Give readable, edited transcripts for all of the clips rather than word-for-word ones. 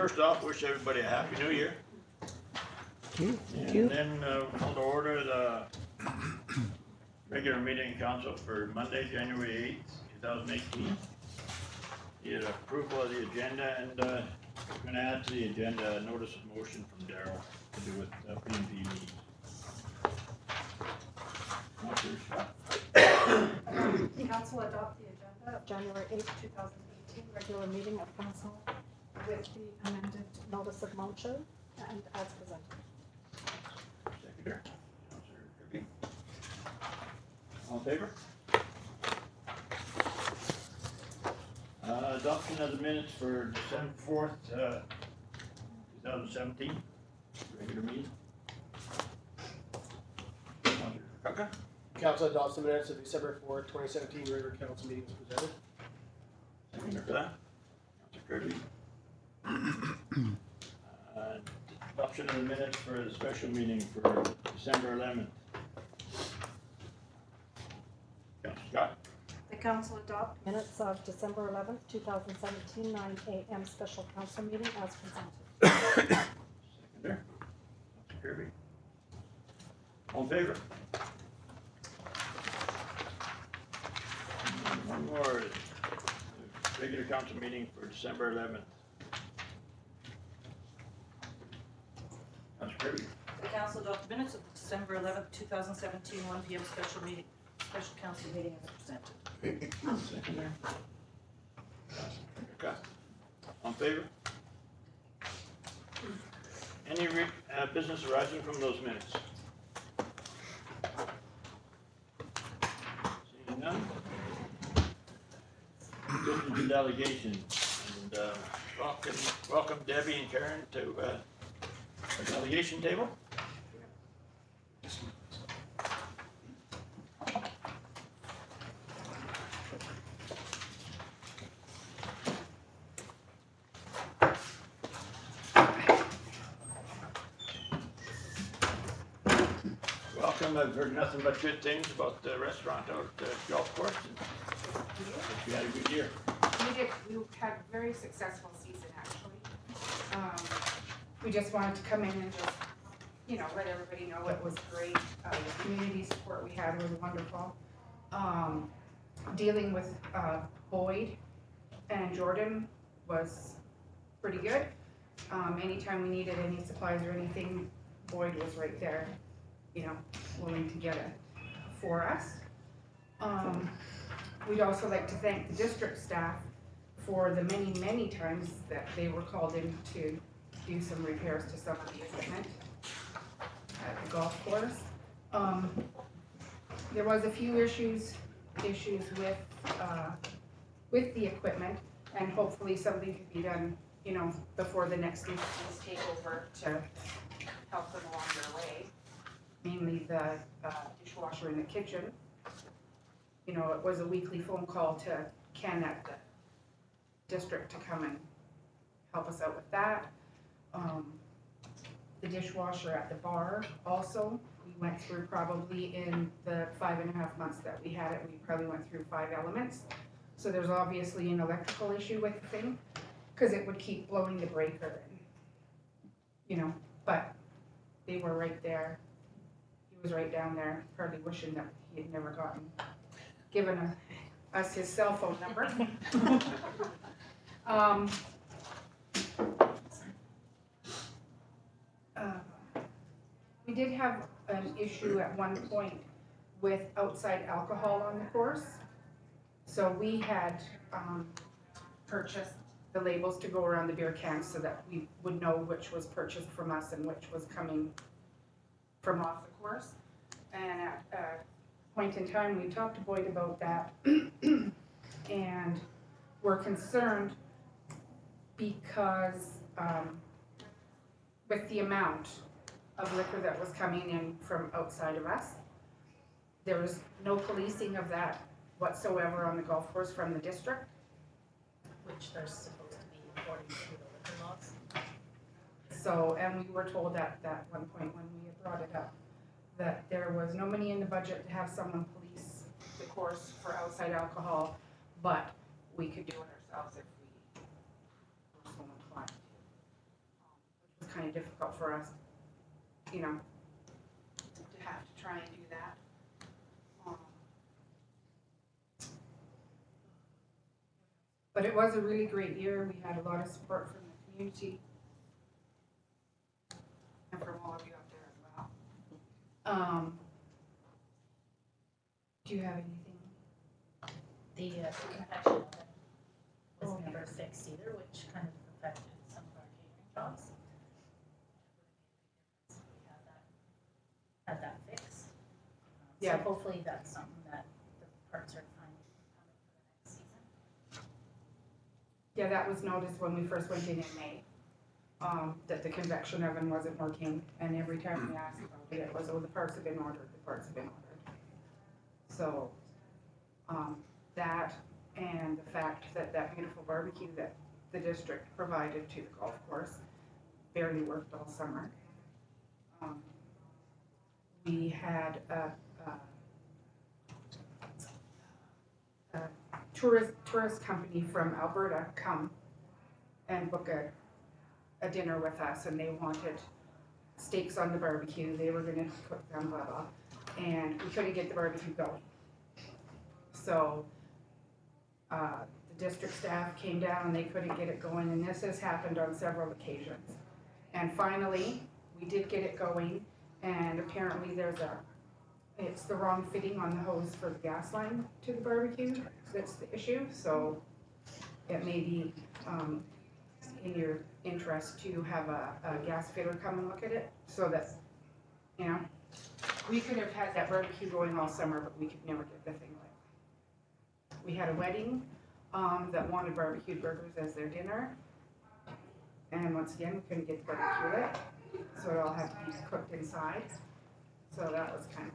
first off, wish everybody a happy new year. Thank you. And then call to order the regular meeting council for Monday, January 8th, 2018. Need approval of the agenda, and we're going to add to the agenda a notice of motion from Daryl to do with P&P meetings. Council adopt the agenda of January 8th, 2018, regular meeting of council with the amended notice of motion and as presented. Seconder, Councillor Kirby. All in favor? Adoption of the minutes for December 4th, 2017, regular meeting. Councillor Kaka. Council adopts the minutes of December 4th, 2017 regular council meeting as presented. Seconder for that. Councillor Kirby. Adoption of the minutes for the special meeting for December 11th. Councillor Scott. The council adopt minutes of December 11th, 2017, 9 a.m. special council meeting as presented. Seconder. Councillor Kirby. All in favor? One more, regular council meeting for December 11th. Councillor Kirby. The council adopt minutes of December 11th, 2017, 1 p.m. special council meeting as presented. Seconder. Okay. All in favor? Any business arising from those minutes? Seeing none? Business and delegation, and welcome Debbie and Karen to our delegation table. Welcome. I've heard nothing but good things about the restaurant out at the golf course. Hope you had a good year. We had a very successful season, actually. We just wanted to come in and just, let everybody know it was great. The community support we had was wonderful. Dealing with Boyd and Jordan was pretty good. Anytime we needed any supplies or anything, Boyd was right there, willing to get it for us. We'd also like to thank the district staff for the many, many times that they were called in to do some repairs to some of the equipment at the golf course. There was a few issues with the equipment, and hopefully something could be done, before the next entities take over to help them along their way. Mainly the dishwasher in the kitchen. It was a weekly phone call to Ken at the district to come and help us out with that. The dishwasher at the bar also, we went through probably in the 5.5 months that we had it, we probably went through 5 elements. So there's obviously an electrical issue with the thing, because it would keep blowing the breaker, and, but they were right there. He was right down there, probably wishing that he had never given us his cell phone number. We did have an issue at one point with outside alcohol on the course. So we had purchased the labels to go around the beer cans so that we would know which was purchased from us and which was coming from off the course. And at a point in time, we talked to Boyd about that, and we're concerned because with the amount of liquor that was coming in from outside of us, there was no policing of that whatsoever on the golf course from the district, Which they're supposed to be according to the liquor laws. So, and we were told at that one point when we had brought it up, that there was no money in the budget to have someone police the course for outside alcohol, but we could do it ourselves if we were so inclined to. difficult for us, you know, to have to try and do that. But it was a really great year. We had a lot of support from the community and from all of you out there as well. Do you have anything? The confection oven was never fixed either, which kind of affected some of our catering jobs. We had that fixed. Yeah. So hopefully that's something that the parts are finding coming for the next season. Yeah, that was noticed when we first went in May, that the convection oven wasn't working, and every time we asked about it, it was, oh, the parts have been ordered, the parts have been ordered. So, that and the fact that that beautiful barbecue that the district provided to the golf course barely worked all summer. We had a tourist company from Alberta come and book a dinner with us, and they wanted steaks on the barbecue. They were gonna cook them, blah, blah, and we couldn't get the barbecue going. So, the district staff came down and they couldn't get it going, and this has happened on several occasions. And finally, we did get it going, and apparently it's the wrong fitting on the hose for the gas line to the barbecue that's the issue, so it may be in your interest to have a gas fitter come and look at it, so that, you know, we could have had that barbecue going all summer, but we could never get the thing lit. We had a wedding that wanted barbecued burgers as their dinner, and once again, we couldn't get the barbecue lit, so it all had to be cooked inside, so that was kind of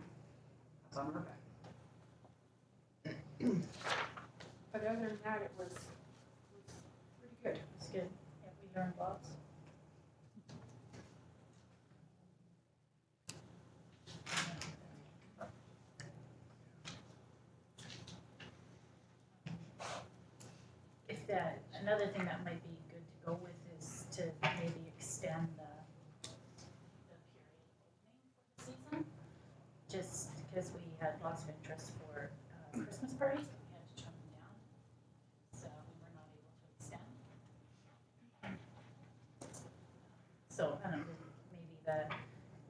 a bummer, but other than that, it was pretty good. It's good. Yeah, we learned lots. If that, another thing that might be good to go with is to maybe extend the period opening for the season. Just because we had lots of interest for Christmas parties, but we had to turn them down. So we were not able to extend. So I don't know, maybe the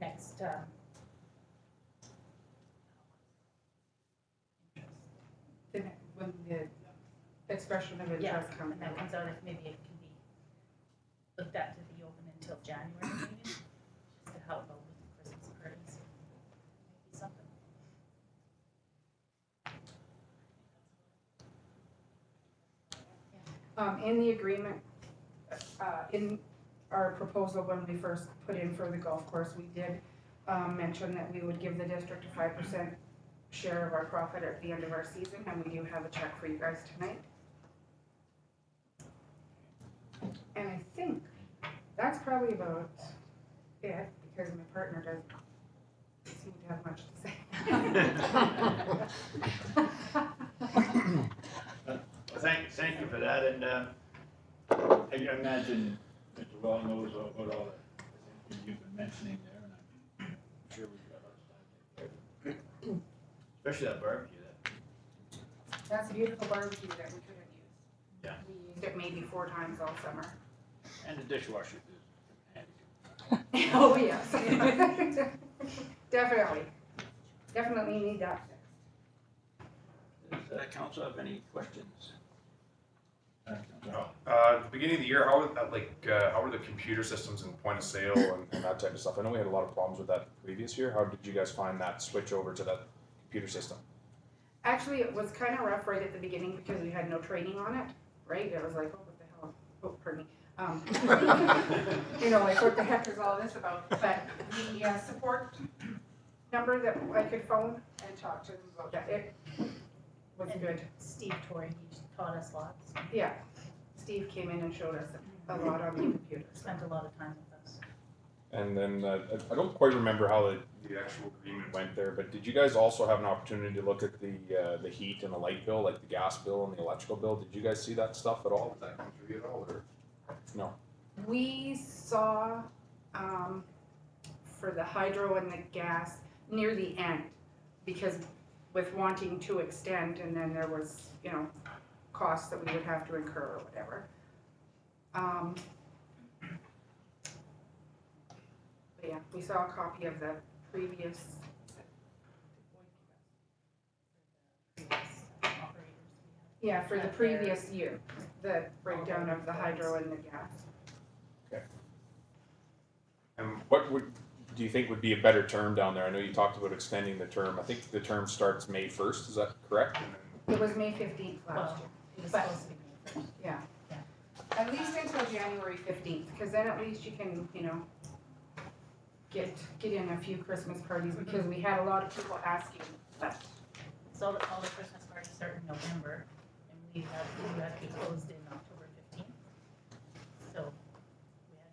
next When the expression of yeah, interest comes when that out. comes out, if maybe it can be looked at to be open until January maybe, just to help out with the Christmas parties. Maybe something. In the agreement, in our proposal when we first put in for the golf course, we did mention that we would give the district a 5% share of our profit at the end of our season, and we do have a check for you guys tonight. And I think that's probably about it, because my partner doesn't seem to have much to say. Thank you for that, and I imagine Mr. Well knows about all the things you've been mentioning there, and I'm sure we've got our stuff to take care of it. Especially that barbecue. That's a beautiful barbecue that we couldn't use. Yeah. We used it maybe 4 times all summer. And the dishwasher is handy. Oh, yes. Definitely. Definitely need that fixed. Does council have any questions? At the beginning of the year, how were the computer systems and point of sale and that type of stuff? I know we had a lot of problems with that the previous year. How did you guys find that switch over to that computer system? Actually, it was kind of rough right at the beginning because we had no training on it, right? It was like, oh, what the hell? Oh, pardon me. You know, like, what the heck is all this about? But the support number that I could phone and talk to them about that, it was And good. Steve Torrey, he taught us lots, Yeah. Steve came in and showed us a lot on the computer. spent a lot of time with us. And then I don't quite remember how the actual agreement went there, but did you guys also have an opportunity to look at the heat and the light bill, like the gas bill and the electrical bill? Did you guys see that stuff at all? Did that come through at all, or no? We saw for the hydro and the gas near the end, because with wanting to extend, and then there was, you know, costs that we would have to incur or whatever. But yeah, we saw a copy of the previous. Yeah, for the previous year, the breakdown of the hydro and the gas. And what do you think would be a better term down there? I know you talked about extending the term. I think the term starts May 1st, is that correct? It was May 15th last year. It was But- supposed to be May first. Yeah. Yeah. At least until January 15th, because then at least you can, you know, get in a few Christmas parties, because we had a lot of people asking. But So all the Christmas parties start in November, and we had to be closed in October 15th. So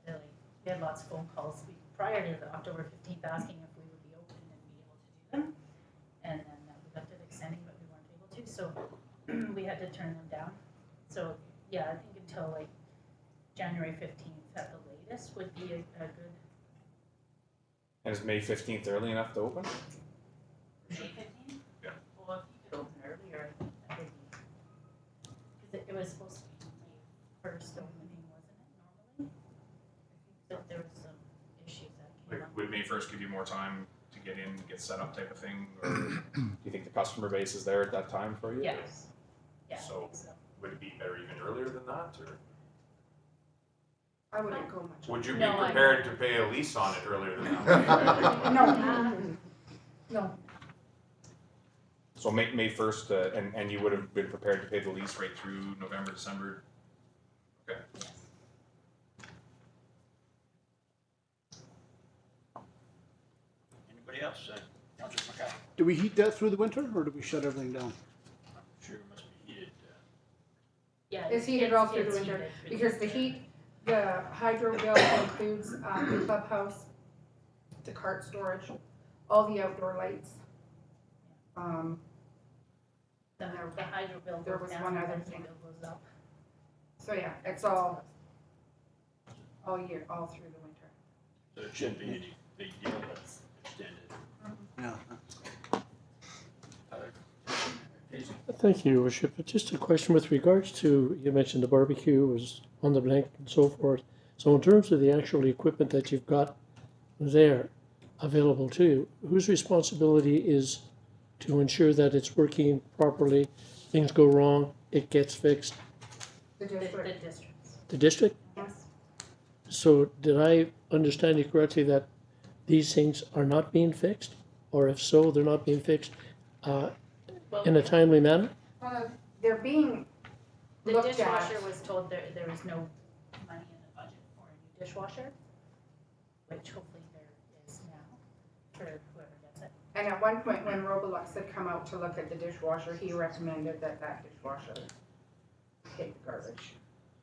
we had lots of phone calls prior to the October 15th asking if we would be open and be able to do them. And then we looked at extending, but we weren't able to, so we had to turn them down. So, yeah, I think until like January 15th at the latest would be a good. And is May 15th early enough to open? May 15th? Yeah. Well, if you could open earlier, that would be, because it was supposed to be May 1st opening, wasn't it, normally? I think that there was some issues that came up. Would May 1st give you more time to get in, get set up type of thing? Or do you think the customer base is there at that time for you? Yes. Yeah, I So- think so. Would it be better even earlier than that, or? I wouldn't go much. Would you be No, I- prepared to pay a lease on it earlier than that? No. So May 1st, and you would have been prepared to pay the lease right through November, December? Okay. Yes. Anybody else? Councilor McCaw? Do we heat that through the winter, or do we shut everything down? I'm sure it must be heated. Yeah. It's heated all through the it's winter, heated through because the winter. heat, the hydro bill includes the clubhouse, the cart storage, all the outdoor lights. The hydro bill There goes was down, one the other energy thing. bill goes up. So yeah, it's all year, all through the winter. So it shouldn't be any big deal that's extended. Yeah. Thank you, Your Worship. Just a question with regards to, you mentioned the barbecue was on the blanket and so forth. So in terms of the actual equipment that you've got there available to you, whose responsibility is to ensure that it's working properly, things go wrong, it gets fixed? The The district, districts, The district? yes. So did I understand you correctly that these things are not being fixed? Or if so, they're not being fixed well, in a timely manner? They're being the looked at. dishwasher was told there was no money in the budget for a new dishwasher, which hopefully there is now for whoever gets it. And at one point, when Roblox had come out to look at the dishwasher, he recommended that dishwasher hit the garbage.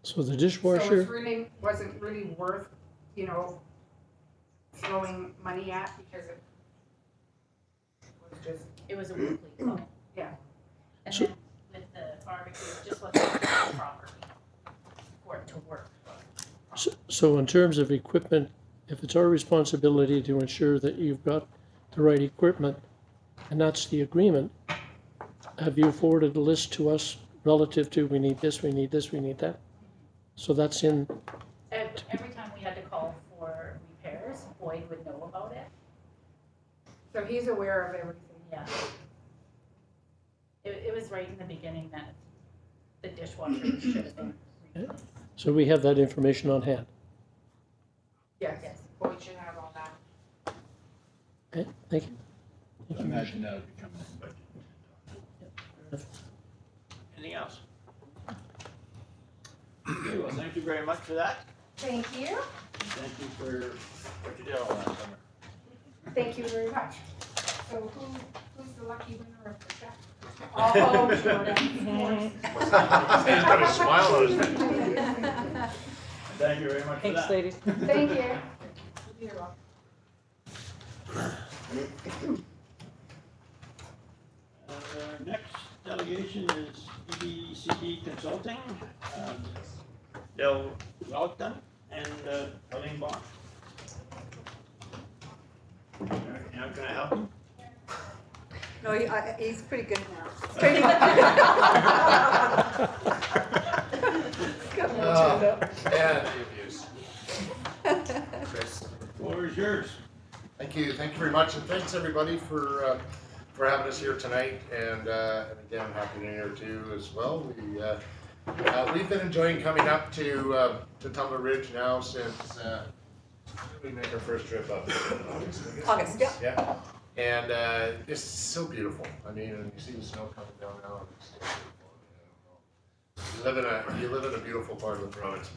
So the So dishwasher, it really wasn't really worth, you know, throwing money at, because it was just, It was a weekly call. Yeah. And So- then with the barbecue, it just wasn't done properly for it to work. so in terms of equipment, if it's our responsibility to ensure that you've got the right equipment, and that's the agreement, have you forwarded a list to us relative to, we need this, we need this, we need that? So that's in, Every time we had to call for repairs, Boyd would know about it. so he's aware of everything. Yeah. It was right in the beginning that the dishwasher should have been replaced. so we have that information on hand. Yes, Yes. Boyd should have all that. Okay, thank you. I imagine that would become in the budget. Anything else? Okay, well, thank you very much for that. Thank you. Thank you for what you did all last summer. Thank you very much. So who's the lucky winner of the check? Oh, Jordan. He's got a smile on his face. Thank you very much for Thanks, that. ladies. Thank you. You're welcome. Our next delegation is EBCD Consulting, Del Welton and Helene Bond. No, he's pretty good now. And the abuse. Chris. Floor is yours. Thank you very much, and thanks everybody for having us here tonight, and again, Happy New Year to you as well. We've been enjoying coming up to Tumbler Ridge now since we made our first trip up in August, yeah. Yeah, and it's so beautiful. I mean, and you see the snow coming down now, and it's so beautiful. You live in a beautiful part of the province.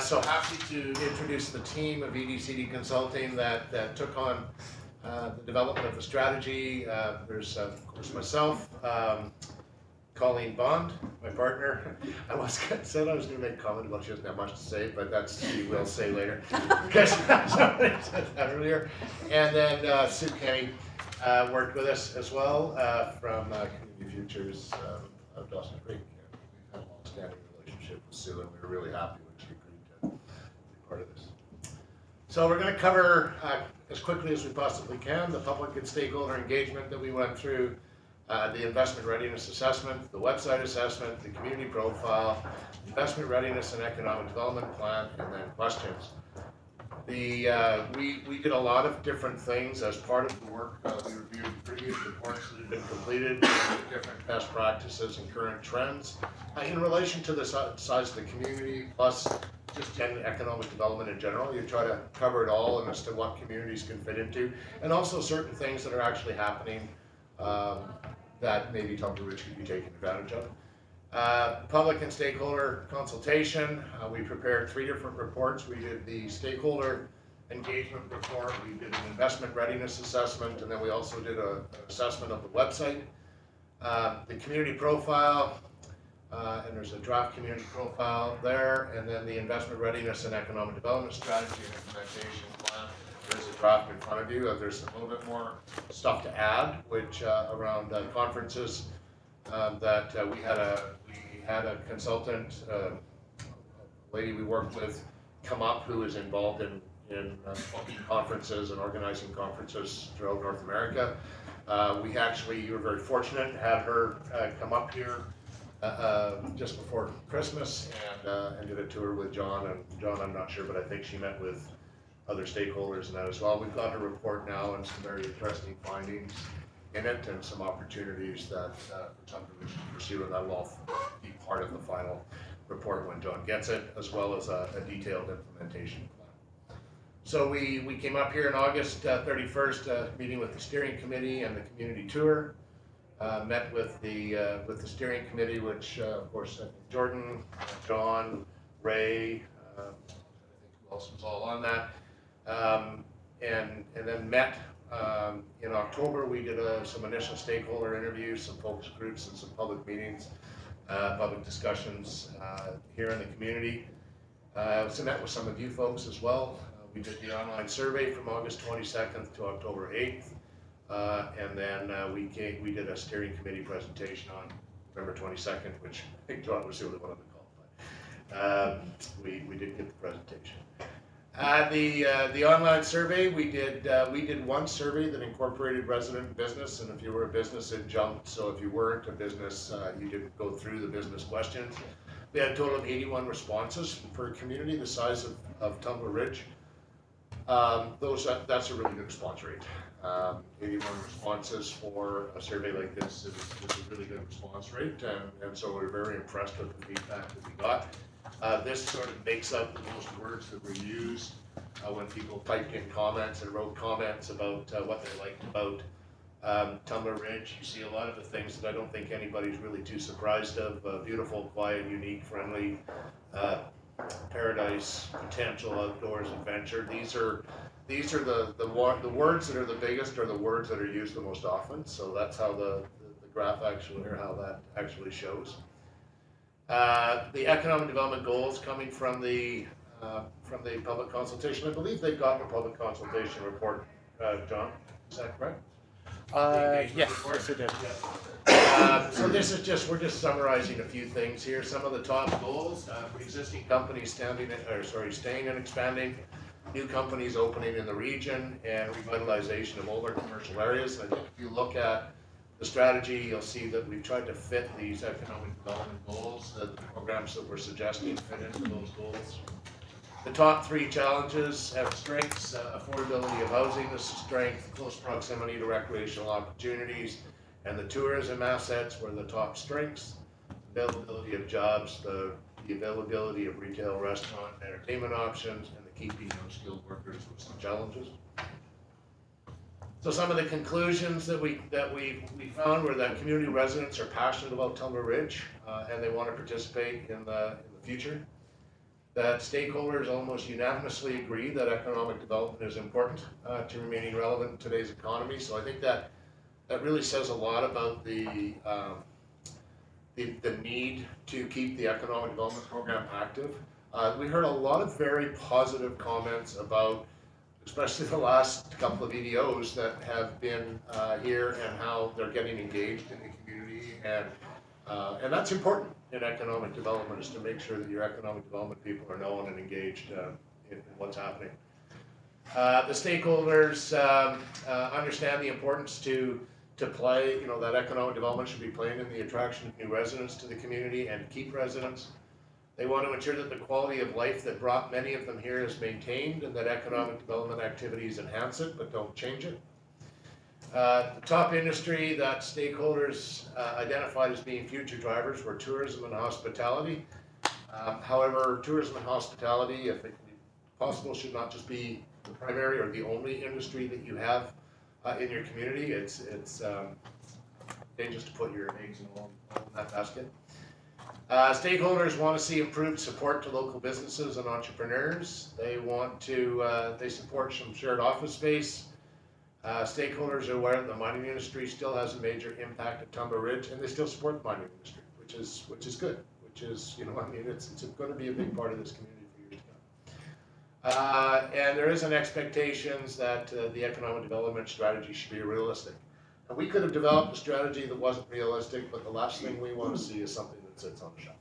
So happy to introduce the team of EDCD Consulting that took on the development of the strategy. There's of course myself, Colleen Bond, my partner. Said I was going to make a comment about she doesn't have much to say, but she will say later because somebody said that earlier. And then Sue Kenny worked with us as well from Community Futures of Dawson Creek. We've had a long-standing relationship with Sue, and we were really happy when she agreed to be part of this. So we're going to cover as quickly as we possibly can the public and stakeholder engagement that we went through, the investment readiness assessment, the website assessment, the community profile, investment readiness and economic development plan, and then questions. We did a lot of different things as part of the work. We reviewed previous reports that had been completed, different best practices and current trends in relation to the size of the community, plus just economic development in general. You try to cover it all and as to what communities can fit into, and also certain things that are actually happening that maybe Tumbler Ridge could be taking advantage of. Public and stakeholder consultation. We prepared 3 different reports. We did the stakeholder engagement report, we did an investment readiness assessment, and then we also did an assessment of the website. The community profile, and there's a draft community profile there, and then the investment readiness and economic development strategy and implementation plan. There's a draft in front of you. There's a little bit more stuff to add, which around conferences that we had a consultant, a lady we worked with, come up who is involved in booking conferences and organizing conferences throughout North America. You were very fortunate, had her come up here just before Christmas and did a tour with John. And John, I'm not sure, but I think she met with other stakeholders and that as well. We've got a report now and some very interesting findings in it and some opportunities that for Tumbler Ridge to pursue, and that will all be part of the final report when John gets it, as well as a detailed implementation plan. So we came up here on August 31st, meeting with the steering committee and the community tour. Met with the steering committee, which of course Jordan, John, Ray, I think who else was all on that, and then met in October. We did some initial stakeholder interviews, some focus groups, and some public meetings, public discussions here in the community. So met with some of you folks as well. We did the online survey from August 22nd to October 8th. And then we did a steering committee presentation on November 22nd, which I think John was the only one on the call, but we did get the presentation. The online survey, we did one survey that incorporated resident and business, and if you were a business, it jumped. So if you weren't a business, you didn't go through the business questions. We had a total of 81 responses for a community the size of Tumbler Ridge. That's a really good response rate. 81 responses for a survey like this is a really good response rate, and so we're very impressed with the feedback that we got. This sort of makes up the most words that were used when people typed in comments and wrote comments about what they liked about Tumbler Ridge. You see a lot of the things that I don't think anybody's really too surprised of. Beautiful, quiet, unique, friendly, paradise, potential, outdoors, adventure. These are the words that are the biggest are the words that are used the most often. So that's how the graph actually, or how that actually shows. The economic development goals coming from the public consultation. I believe they've gotten a public consultation report, John, is that correct? Yes, it did. So this is we're just summarizing a few things here. Some of the top goals for existing companies staying and expanding, new companies opening in the region, and revitalization of older commercial areas. And I think if you look at the strategy, you'll see that we've tried to fit these economic development goals, the programs that we're suggesting fit into those goals. The top 3 challenges have strengths: affordability of housing is a strength, close proximity to recreational opportunities, and the tourism assets were the top strengths. Availability of jobs, the availability of retail, restaurant, and entertainment options, and the keeping of skilled workers was some challenges. So some of the conclusions that we found were that community residents are passionate about Tumbler Ridge, and they want to participate in the future. That stakeholders almost unanimously agree that economic development is important to remaining relevant in today's economy. So I think that really says a lot about the need to keep the economic development program active. We heard a lot of very positive comments about, especially the last couple of EDOs that have been here, and how they're getting engaged in the community, and that's important in economic development, is to make sure that your economic development people are known and engaged in what's happening. The stakeholders understand the importance to play, that economic development should be playing in the attraction of new residents to the community and keep residents. They want to ensure that the quality of life that brought many of them here is maintained, and that economic development activities enhance it but don't change it. The top industry that stakeholders identified as being future drivers were tourism and hospitality. However, tourism and hospitality, if it can be possible, should not just be the primary or the only industry that you have in your community. It's dangerous to put your eggs in all in that basket. Stakeholders want to see improved support to local businesses and entrepreneurs. They want to, they support some shared office space. Stakeholders are aware that the mining industry still has a major impact at Tumbler Ridge, and they still support the mining industry, which is good. Which is, it's going to be a big part of this community for years to come. And there is an expectations that the economic development strategy should be realistic. And we could have developed a strategy that wasn't realistic, but the last thing we want to see is something that sits on the shelf.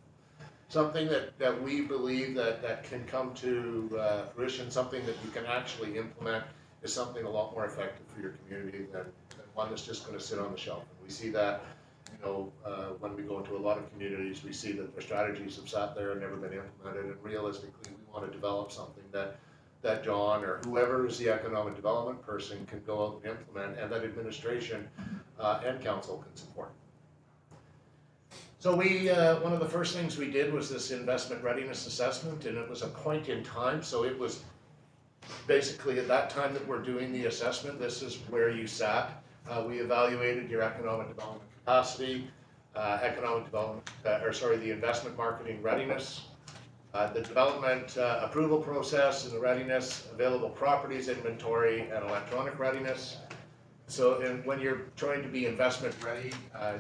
Something that we believe that can come to fruition, something that you can actually implement, is something a lot more effective for your community than one that's just going to sit on the shelf. And we see that, when we go into a lot of communities, we see that their strategies have sat there and never been implemented. And realistically, we want to develop something that John or whoever is the economic development person can go out and implement, and that administration and council can support. So one of the first things we did was this investment readiness assessment, and it was a point in time. So it was basically at that time that we're doing the assessment, this is where you sat. We evaluated your economic development capacity, the investment marketing readiness, the development approval process and the readiness, available properties inventory, and electronic readiness. So when you're trying to be investment ready,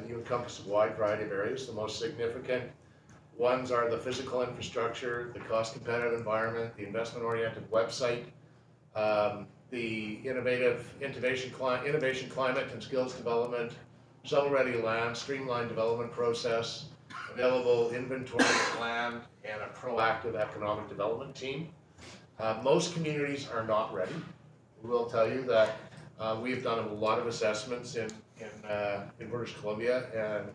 you encompass a wide variety of areas. The most significant ones are the physical infrastructure, the cost competitive environment, the investment oriented website, the innovation climate and skills development, shovel-ready land, streamlined development process, available inventory of land, and a proactive economic development team. Most communities are not ready. We will tell you that we've done a lot of assessments in British Columbia, and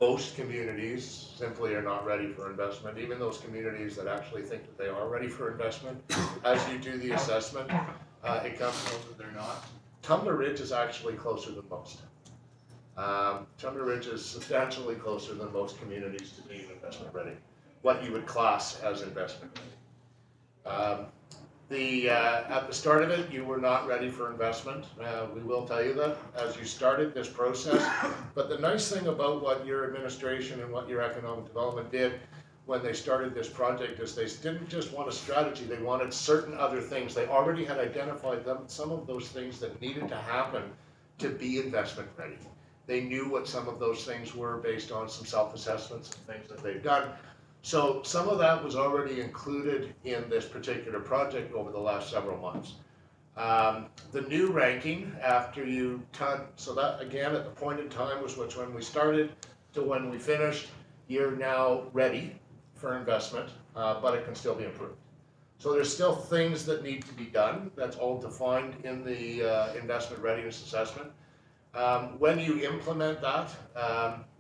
most communities simply are not ready for investment. Even those communities that actually think that they are ready for investment, as you do the assessment, it comes out that they're not. Tumbler Ridge is actually closer than most. Tumbler Ridge is substantially closer than most communities to being investment ready, what you would class as investment ready. At the start of it, you were not ready for investment. We will tell you that as you started this process. But the nice thing about what your administration and what your economic development did when they started this project is they didn't just want a strategy, they wanted certain other things. They already had identified some of those things that needed to happen to be investment ready. They knew what some of those things were based on some self-assessments and things that they've done. So some of that was already included in this particular project over the last several months. The new ranking after so that again at the point in time was when we started to when we finished, you're now ready for investment, but it can still be improved. So there's still things that need to be done. That's all defined in the investment readiness assessment. When you implement that,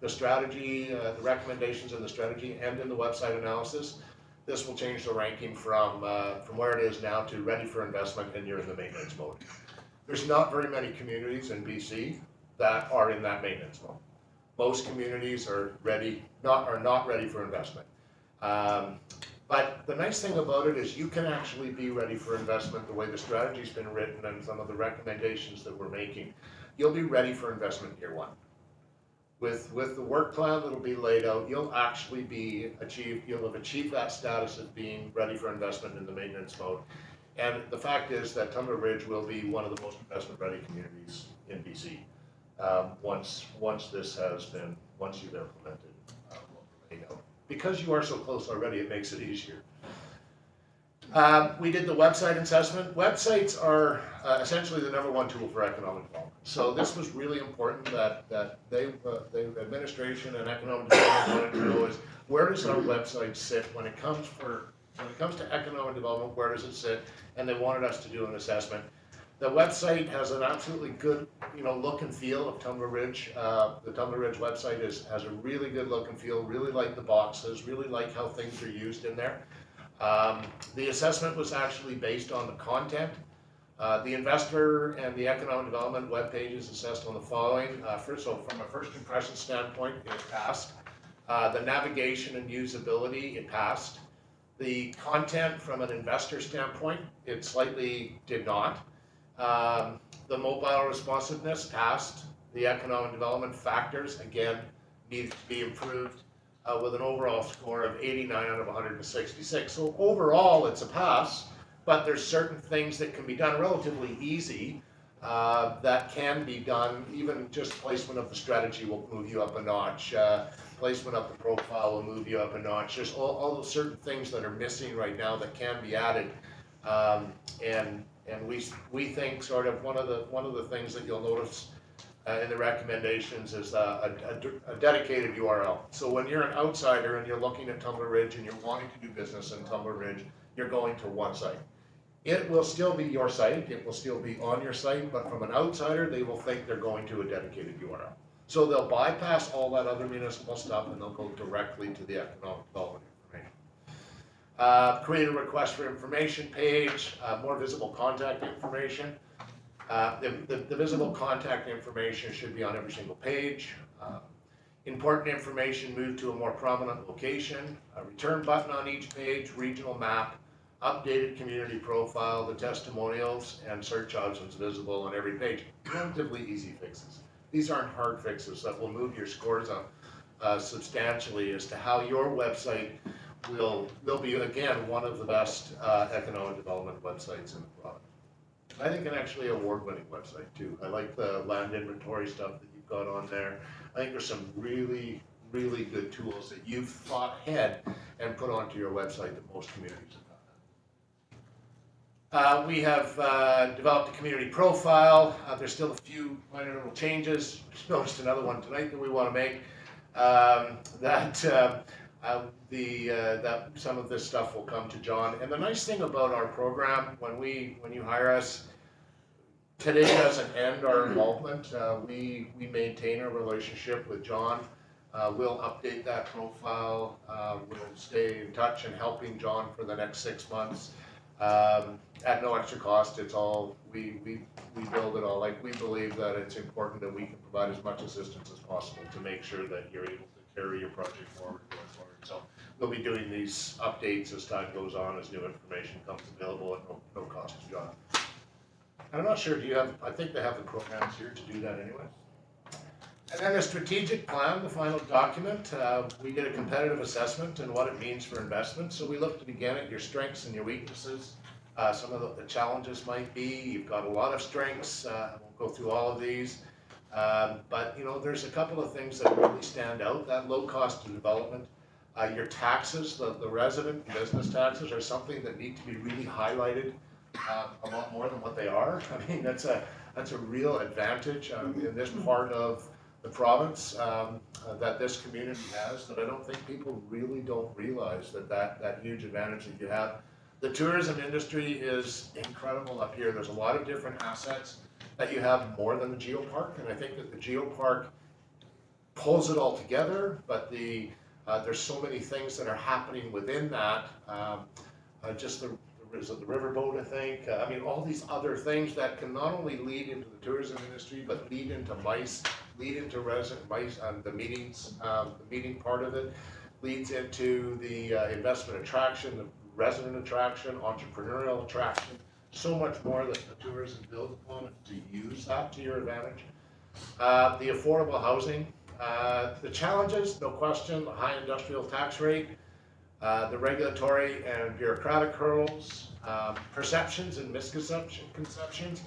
the strategy, the recommendations in the strategy and in the website analysis, this will change the ranking from where it is now to ready for investment, and you're in the maintenance mode. There's not very many communities in BC that are in that maintenance mode. Most communities are not ready for investment. But the nice thing about it is you can actually be ready for investment the way the strategy's been written and some of the recommendations that we're making. You'll be ready for investment year one. With the work plan that'll be laid out, you'll have achieved that status of being ready for investment in the maintenance mode. And the fact is that Tumbler Ridge will be one of the most investment ready communities in BC once you've implemented what we're laying out. Because you are so close already, it makes it easier. We did the website assessment. Websites are essentially the #1 tool for economic development. So this was really important that the administration and economic development wanted to know is where does our website sit when it comes to economic development, where does it sit? And they wanted us to do an assessment. The website has an absolutely good, look and feel of Tumbler Ridge. The Tumbler Ridge website has a really good look and feel, really like the boxes, really like how things are used in there. The assessment was actually based on the content. The investor and the economic development web pages assessed on the following. So from a first impression standpoint, it passed. The navigation and usability, it passed. The content from an investor standpoint, it slightly did not. The mobile responsiveness passed. The economic development factors, again, needed to be improved with an overall score of 89 out of 166. So overall, it's a pass, but there's certain things that can be done relatively easy that can be done. Even just placement of the strategy will move you up a notch. Placement of the profile will move you up a notch. There's all those certain things that are missing right now that can be added. And we think sort of one of the things that you'll notice in the recommendations is a dedicated URL. So when you're an outsider and you're looking at Tumbler Ridge and you're wanting to do business in Tumbler Ridge, you're going to one site. It will still be your site, it will still be on your site, but from an outsider, they will think they're going to a dedicated URL. So they'll bypass all that other municipal stuff and they'll go directly to the economic development information. Create a request for information page, more visible contact information. The visible contact information should be on every single page. Important information moved to a more prominent location. A return button on each page, regional map, updated community profile, the testimonials, and search options visible on every page. Relatively easy fixes. These aren't hard fixes that will move your scores up substantially as to how your website will be, again, one of the best economic development websites in the province. I think an actually award-winning website too. I like the land inventory stuff that you've got on there. I think there's some really, really good tools that you've thought ahead and put onto your website that most communities have done. We have developed a community profile. There's still a few minor little changes. Just noticed another one tonight that we want to make. That some of this stuff will come to John. And the nice thing about our program, when you hire us, today doesn't end our involvement. We maintain a relationship with John. We'll update that profile. We'll stay in touch and helping John for the next 6 months at no extra cost. It's all we build it all. Like, we believe that it's important that we can provide as much assistance as possible to make sure that you're able to carry your project forward going forward. So we'll be doing these updates as time goes on, as new information comes available at no cost to John. I'm not sure, I think they have the programs here to do that anyway. And then the strategic plan, the final document, we did a competitive assessment and what it means for investment. So we looked again at your strengths and your weaknesses. Some of the challenges might be, you've got a lot of strengths, I won't go through all of these. But there's a couple of things that really stand out. That low cost of development, your taxes, the resident and business taxes are something that need to be really highlighted a lot more than what they are. I mean, that's a real advantage in this part of the province that this community has, that I don't think people really don't realize that huge advantage that you have. The tourism industry is incredible up here. There's a lot of different assets that you have more than the geopark, and I think that the geopark pulls it all together, but there's so many things that are happening within that. Just the riverboat, I think. I mean, all these other things that can not only lead into the tourism industry, but lead into MICE, lead into resident MICE, the meetings, the meeting part of it, leads into the investment attraction, the resident attraction, entrepreneurial attraction, so much more that the tourism builds upon it to use that to your advantage. The affordable housing, the challenges, no question, the high industrial tax rate, the regulatory and bureaucratic hurdles, perceptions and misconceptions.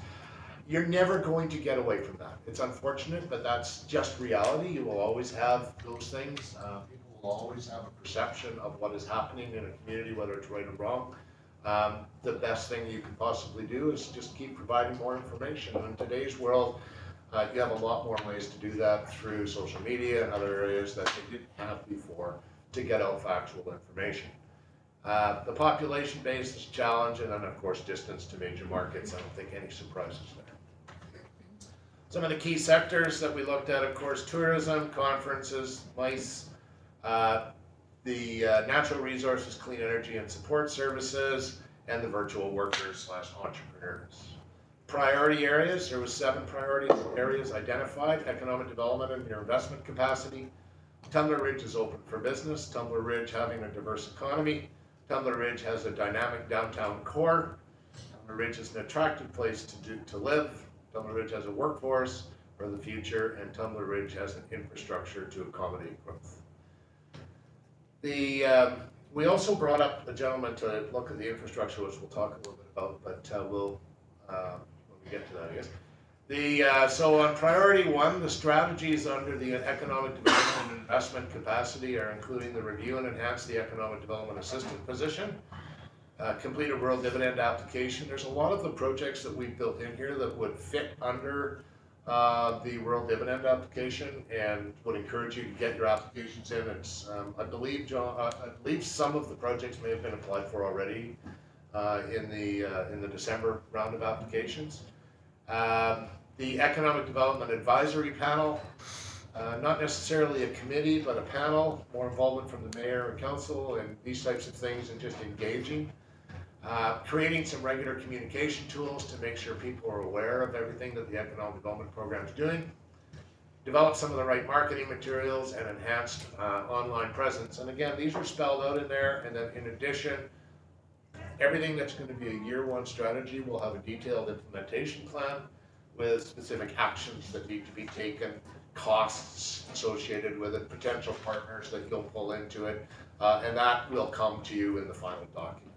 You're never going to get away from that. It's unfortunate, but that's just reality. You will always have those things. People will always have a perception of what is happening in a community, whether it's right or wrong. The best thing you can possibly do is just keep providing more information. In today's world, you have a lot more ways to do that through social media and other areas that you didn't have before to get out factual information. The population base is a challenge, and then of course distance to major markets. I don't think any surprises there. Some of the key sectors that we looked at, of course, tourism, conferences, MICE, the natural resources, clean energy and support services, and the virtual workers / entrepreneurs. Priority areas, there was 7 priority areas identified: economic development and your investment capacity. Tumbler Ridge is open for business. Tumbler Ridge having a diverse economy. Tumbler Ridge has a dynamic downtown core. Tumbler Ridge is an attractive place to live. Tumbler Ridge has a workforce for the future, and Tumbler Ridge has an infrastructure to accommodate growth. We also brought up a gentleman to look at the infrastructure, which we'll talk a little bit about, but we'll when we get to that, I guess. So on priority 1, the strategies under the economic development and investment capacity are including the review and enhance the economic development assistant position, complete a rural dividend application. There's a lot of the projects that we've built in here that would fit under the rural dividend application, and would encourage you to get your applications in. It's, I believe, John, I believe some of the projects may have been applied for already in the December round of applications. The Economic Development Advisory Panel, not necessarily a committee, but a panel, more involvement from the mayor and council and these types of things, and just engaging. Creating some regular communication tools to make sure people are aware of everything that the Economic Development Program is doing. Develop some of the right marketing materials and enhanced online presence. And again, these are spelled out in there, and then in addition, everything that's going to be a year 1 strategy will have a detailed implementation plan with specific actions that need to be taken, costs associated with it, potential partners that you'll pull into it, and that will come to you in the final document.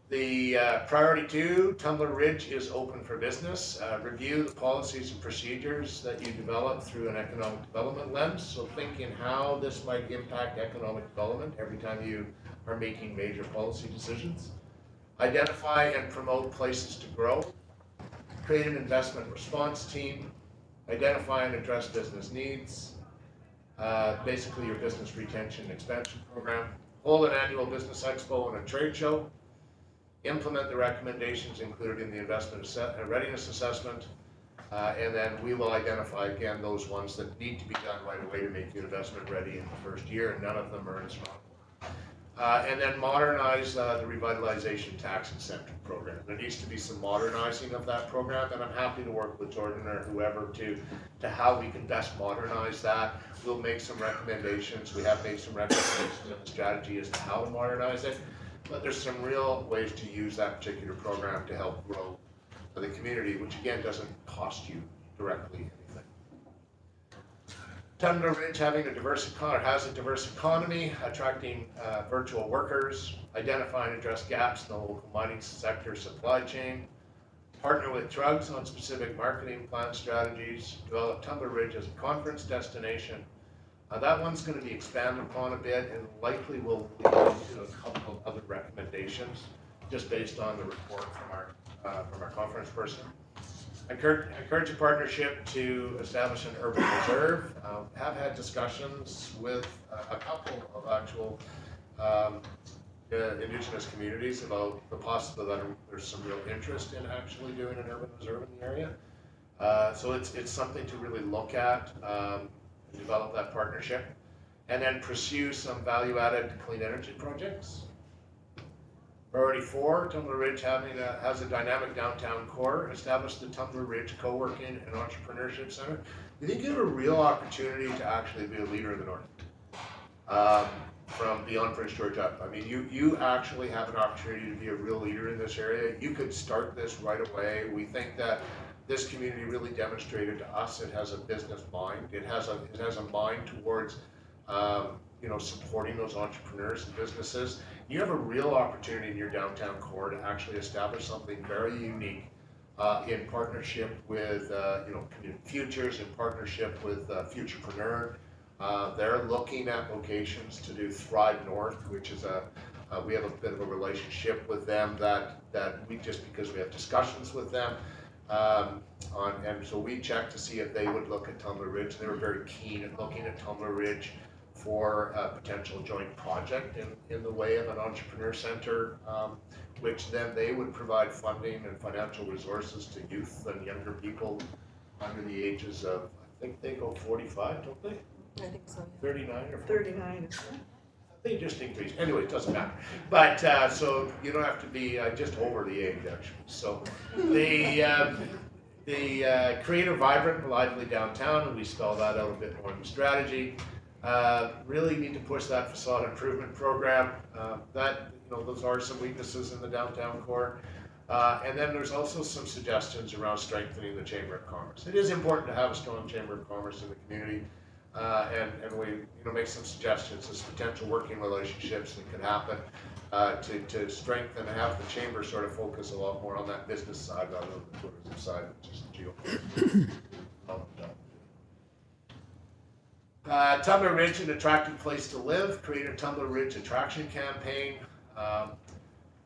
The priority 2, Tumbler Ridge is open for business. Review the policies and procedures that you develop through an economic development lens. So thinking how this might impact economic development every time you are making major policy decisions. Identify and promote places to grow. Create an investment response team. Identify and address business needs. Basically your business retention and expansion program. Hold an annual business expo and a trade show. Implement the recommendations included in the investment readiness assessment. And then we will identify again those ones that need to be done right away to make you investment ready in the first year, and none of them are insurmountable. And then modernize the revitalization tax incentive program. There needs to be some modernizing of that program, and I'm happy to work with Jordan or whoever to how we can best modernize that. We'll make some recommendations. We have made some recommendations in the strategy as to how to modernize it, but there's some real ways to use that particular program to help grow the community, which again doesn't cost you directly anything. Tumbler Ridge having has a diverse economy, attracting virtual workers, identify and address gaps in the local mining sector supply chain, partner with drugs on specific marketing plan strategies, develop Tumbler Ridge as a conference destination. That one's going to be expanded upon a bit and likely will lead to a couple of other recommendations just based on the report from our conference person. Encourage a partnership to establish an urban reserve. Have had discussions with a couple of actual Indigenous communities about the possibility that there's some real interest in actually doing an urban reserve in the area. So it's something to really look at, develop that partnership, and then pursue some value-added clean energy projects. Priority 4, Tumbler Ridge has a dynamic downtown core. Establish the Tumbler Ridge Co-working and Entrepreneurship Center. We think you have a real opportunity to actually be a leader in the north. From beyond Prince George up. I mean, you actually have an opportunity to be a real leader in this area. You could start this right away. We think that this community really demonstrated to us it has a business mind. It has a mind towards supporting those entrepreneurs and businesses. You have a real opportunity in your downtown core to actually establish something very unique in partnership with Futures, in partnership with Futurepreneur. They're looking at locations to do Thrive North, which is we have a bit of a relationship with them that we, just because we have discussions with them, and so we checked to see if they would look at Tumbler Ridge. They were very keen at looking at Tumbler Ridge for a potential joint project in the way of an entrepreneur center, which then they would provide funding and financial resources to youth and younger people under the ages of, I think they go 45, don't they? I think so. 39 or 40? 39. They just increase. Anyway, it doesn't matter. But so you don't have to be just over the age, actually. So the create a vibrant and lively downtown, and we spell that out a bit more in the strategy. Really need to push that facade improvement program. Those are some weaknesses in the downtown core. And then there's also some suggestions around strengthening the Chamber of Commerce. It is important to have a strong Chamber of Commerce in the community. And we make some suggestions as potential working relationships that could happen to strengthen and have the chamber sort of focus a lot more on that business side rather than the tourism side, which is geopolitical. Tumbler Ridge, an attractive place to live. Create a Tumbler Ridge attraction campaign.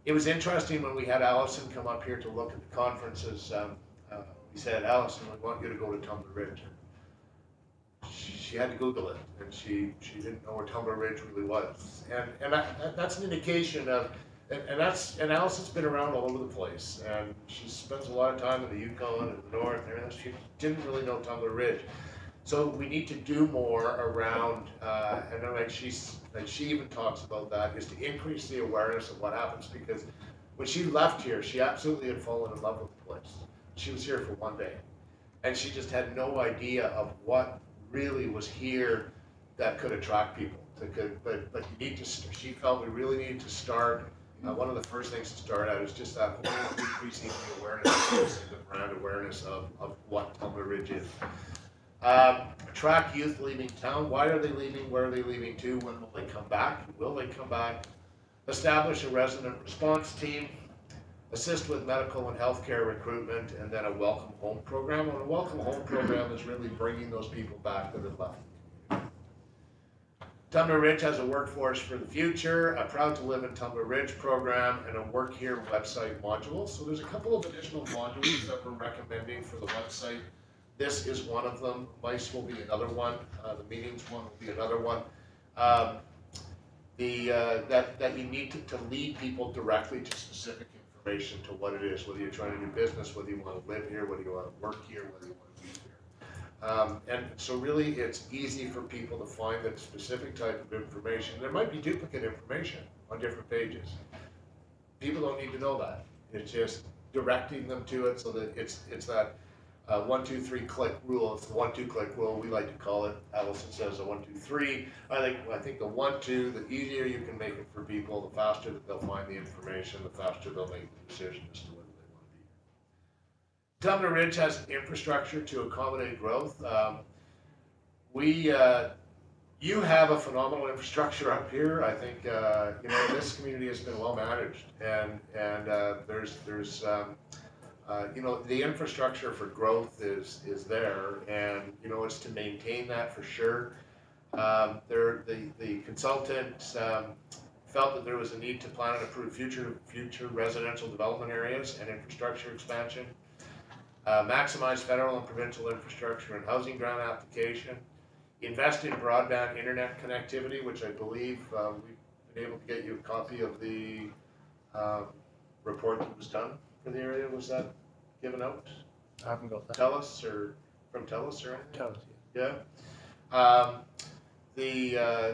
It was interesting when we had Allison come up here to look at the conferences. We said, Allison, we want you to go to Tumbler Ridge. She had to Google it, and she didn't know where Tumbler Ridge really was, and that's an indication of, and Allison's been around all over the place, and she spends a lot of time in the Yukon and the north, and everything. She didn't really know Tumbler Ridge, so we need to do more around, and then she even talks about that, is to increase the awareness of what happens, because when she left here, she absolutely had fallen in love with the place. She was here for one day, and she just had no idea of what really was here that could attract people. But you need to. She felt we really needed to start. One of the first things to start out is just that whole increasing the awareness, the brand awareness of what Tumbler Ridge is. Attract youth leaving town. Why are they leaving? Where are they leaving to? When will they come back? Will they come back? Establish a resident response team. Assist with medical and healthcare recruitment, and then a welcome home program. And a welcome home program is really bringing those people back that have left. Tumbler Ridge has a workforce for the future, a proud to live in Tumbler Ridge program, and a work here website module. So there's a couple of additional modules that we're recommending for the website. This is one of them. MICE will be another one. The meetings one will be another one. That you need to lead people directly to specific information to what it is, whether you're trying to do business, whether you want to live here, whether you want to work here, whether you want to be here. And so really it's easy for people to find that specific type of information. There might be duplicate information on different pages. People don't need to know that. It's just directing them to it so that it's that 1, 2, 3 click rule. It's the 1, 2 click rule. We like to call it. Allison says a 1, 2, 3. I think the 1, 2. The easier you can make it for people, the faster that they'll find the information, the faster they'll make the decision as to whether they want to be here. Tumbler Ridge has infrastructure to accommodate growth. You have a phenomenal infrastructure up here. I think this community has been well managed, and there's the infrastructure for growth is there, and it's to maintain that for sure. The consultants felt that there was a need to plan and approve future residential development areas and infrastructure expansion. Maximize federal and provincial infrastructure and housing grant application. Invest in broadband internet connectivity, which I believe been able to get you a copy of the report that was done for the area? Was that given out? I haven't got that. TELUS or from TELUS or anything? Tell us. Yeah.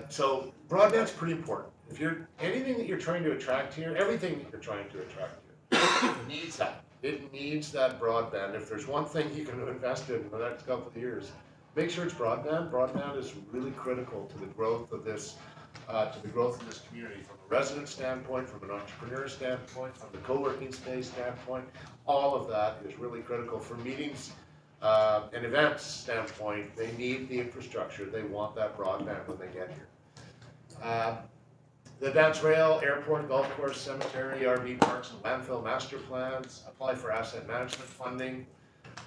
So broadband's pretty important. If you're, anything that you're trying to attract here, everything that you're trying to attract here needs that. It needs that broadband. If there's one thing you can invest in the next couple of years, make sure it's broadband. Broadband is really critical to the growth of this, community, from a resident standpoint, from an entrepreneur standpoint, from the co-working space standpoint. All of that is really critical for meetings and events standpoint. They need the infrastructure. They want that broadband when they get here. The Dance Rail, Airport, Golf Course, Cemetery, RV Parks and Landfill Master Plans, apply for asset management funding,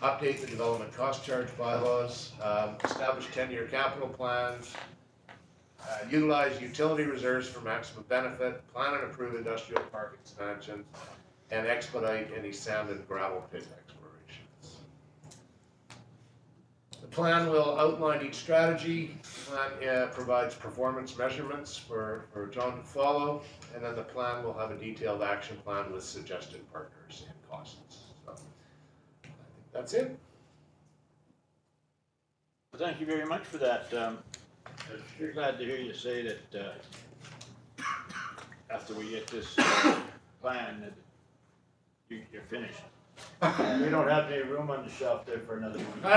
update the development cost charge bylaws, establish 10-year capital plans, utilize utility reserves for maximum benefit, plan and approve industrial park expansions, and expedite any sand and gravel pit explorations. The plan will outline each strategy. The plan provides performance measurements for John to follow, and then the plan will have a detailed action plan with suggested partners and costs. So, I think that's it. Well, thank you very much for that. I'm sure glad to hear you say that after we get this plan, that you're finished. We don't have any room on the shelf there for another one.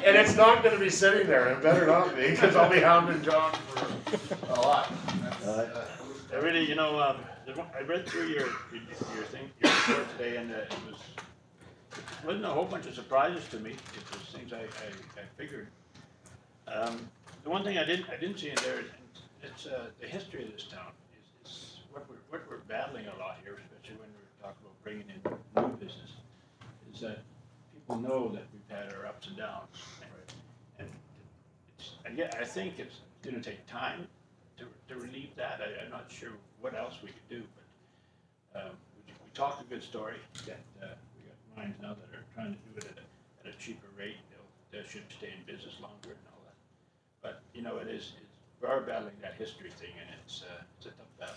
And it's not going to be sitting there. It better not be, because I'll be hounding John for a lot. I really, you know, I read through your thing, your report today, and it wasn't a whole bunch of surprises to me. It was things I figured. The one thing I didn't see in there, it's the history of this town. Is what we're battling a lot here, especially when we're talking about bringing in new business. Is that people know that we've had our ups and downs, and I think it's going to take time to relieve that. I'm not sure what else we could do, but we talked a good story. That we got mines now that are trying to do it at a cheaper rate. They should stay in business longer and all that. But you know, we are battling that history thing, and it's a tough battle.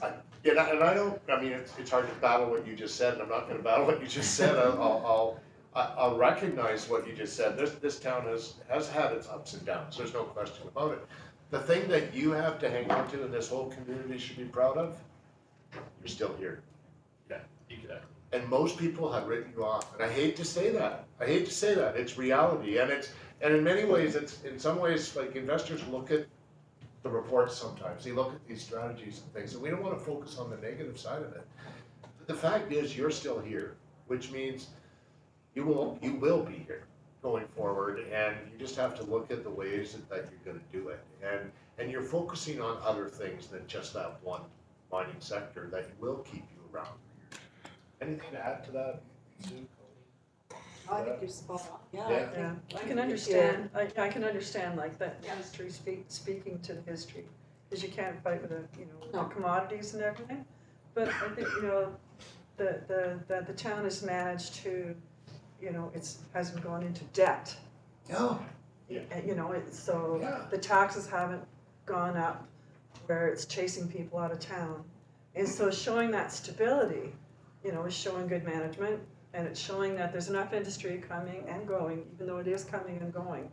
I mean, it's hard to battle what you just said, and I'm not going to battle what you just said. I'll recognize what you just said. This town has had its ups and downs. There's no question about it. The thing that you have to hang on to, and this whole community should be proud of, you're still here. Yeah, exactly. And most people have written you off, and I hate to say that. It's reality, and in many ways, in some ways, like investors look at the reports sometimes. They look at these strategies and things, and we don't want to focus on the negative side of it. But the fact is, you're still here, which means you will be here going forward, and you just have to look at the ways that you're going to do it. And you're focusing on other things than just that one mining sector that will keep you around for years. Anything to add to that, Sue? I think you're spot on. Yeah. I can understand. I can understand like that history speaking to the history, because you can't fight with the commodities and everything. But I think the town has managed to, hasn't gone into debt. Oh. The taxes haven't gone up where it's chasing people out of town, and so showing that stability, is showing good management. And it's showing that there's enough industry coming and going, even though it is coming and going.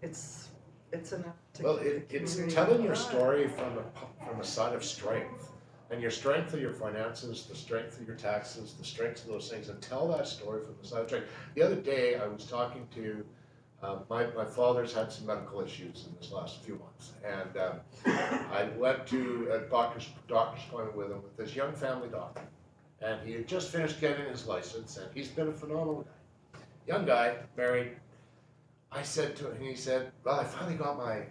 It's enough to Well, keep the it's community telling your alive. story from a side of strength, and your strength of your finances, the strength of your taxes, the strength of those things, and tell that story from the side of strength. The other day, I was talking to my father's had some medical issues in this last few months, and I went to a doctor's appointment with him with this young family doctor. And he had just finished getting his license, and he's been a phenomenal guy. Young guy, married. I said to him, he said, well, I finally got my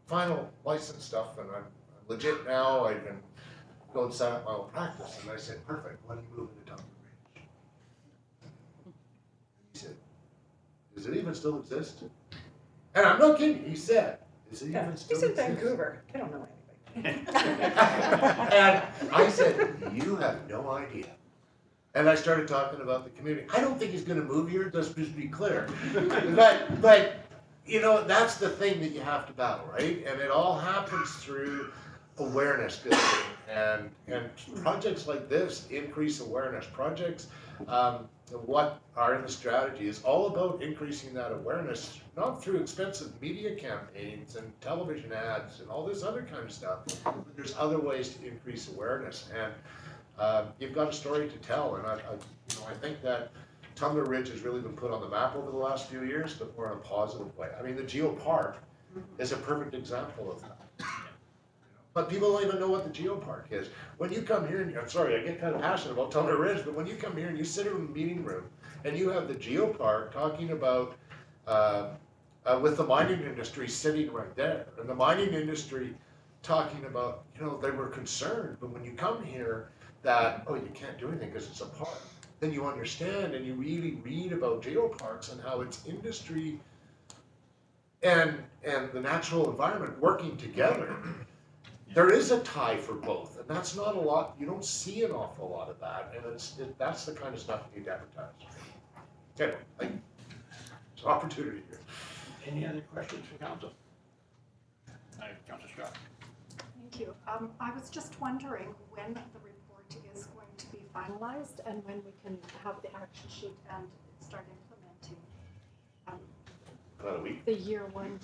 final license stuff, and I'm legit now. I can go and set up my own practice. And I said, perfect. When are you moving to Duncan Ridge? He said, does it even still exist? And I'm not kidding. He said, does it even still He's in exist? Vancouver. I don't know anybody. And I said, you have no idea. And I started talking about the community. I don't think he's going to move here, just to be clear. But you know, that's the thing that you have to battle, right? And it all happens through awareness building, and projects like this increase awareness. Projects, what are in the strategy is all about increasing that awareness, not through expensive media campaigns and television ads and all this other kind of stuff, but there's other ways to increase awareness. And you've got a story to tell, and I think that Tumbler Ridge has really been put on the map over the last few years, but more in a positive way. I mean, the Geo Park is a perfect example of that. But people don't even know what the Geo Park is. When you come here, and I'm sorry, I get kind of passionate about Tumbler Ridge, but when you come here and you sit in a meeting room and you have the Geo Park talking about, with the mining industry sitting right there, and the mining industry talking about, you know, they were concerned, but when you come here that, oh, you can't do anything because it's a park, then you understand and you really read about geoparks and how it's industry and the natural environment working together. There is a tie for both, and that's not a lot. You don't see an awful lot of that, and that's the kind of stuff you need to advertise. Okay, it's an opportunity here. Any other questions for council? Councilor Scott. Thank you. I was just wondering when the report is going to be finalized and when we can have the action sheet and start implementing About a week. the year one.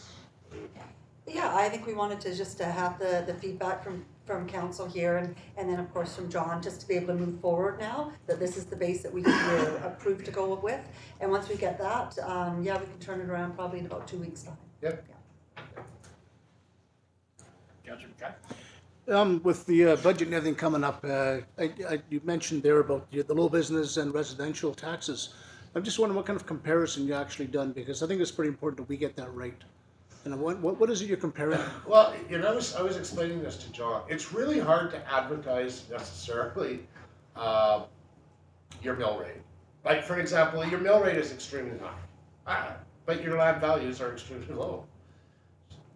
Yeah, I think we wanted to just have the feedback from council here and then of course from John, just to be able to move forward now, that this is the base that we can approve to go with. And once we get that, yeah, we can turn it around probably in about 2 weeks' time. Yep. Yeah. Councilor McCann. With the budget and everything coming up, you mentioned there about the low business and residential taxes. I'm just wondering what kind of comparison you actually done, because I think it's pretty important that we get that right. And what is it you're comparing? Well, you know, I was explaining this to John. It's really hard to advertise necessarily your mill rate. Like, for example, your mill rate is extremely high, but your land values are extremely low.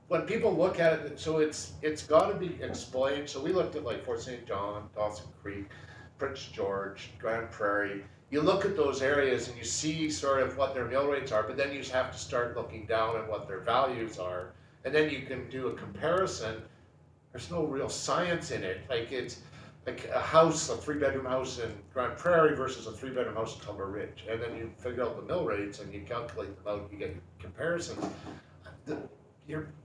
When people look at it, so it's got to be explained. So we looked at like Fort St. John, Dawson Creek, Prince George, Grand Prairie. You look at those areas and you see sort of what their mill rates are, but then you just have to start looking down at what their values are, and then you can do a comparison. There's no real science in it. Like, it's like a house, a 3-bedroom house in Grand Prairie versus a 3-bedroom house in Tumbler Ridge, and then you figure out the mill rates and you calculate them out. You get your comparisons.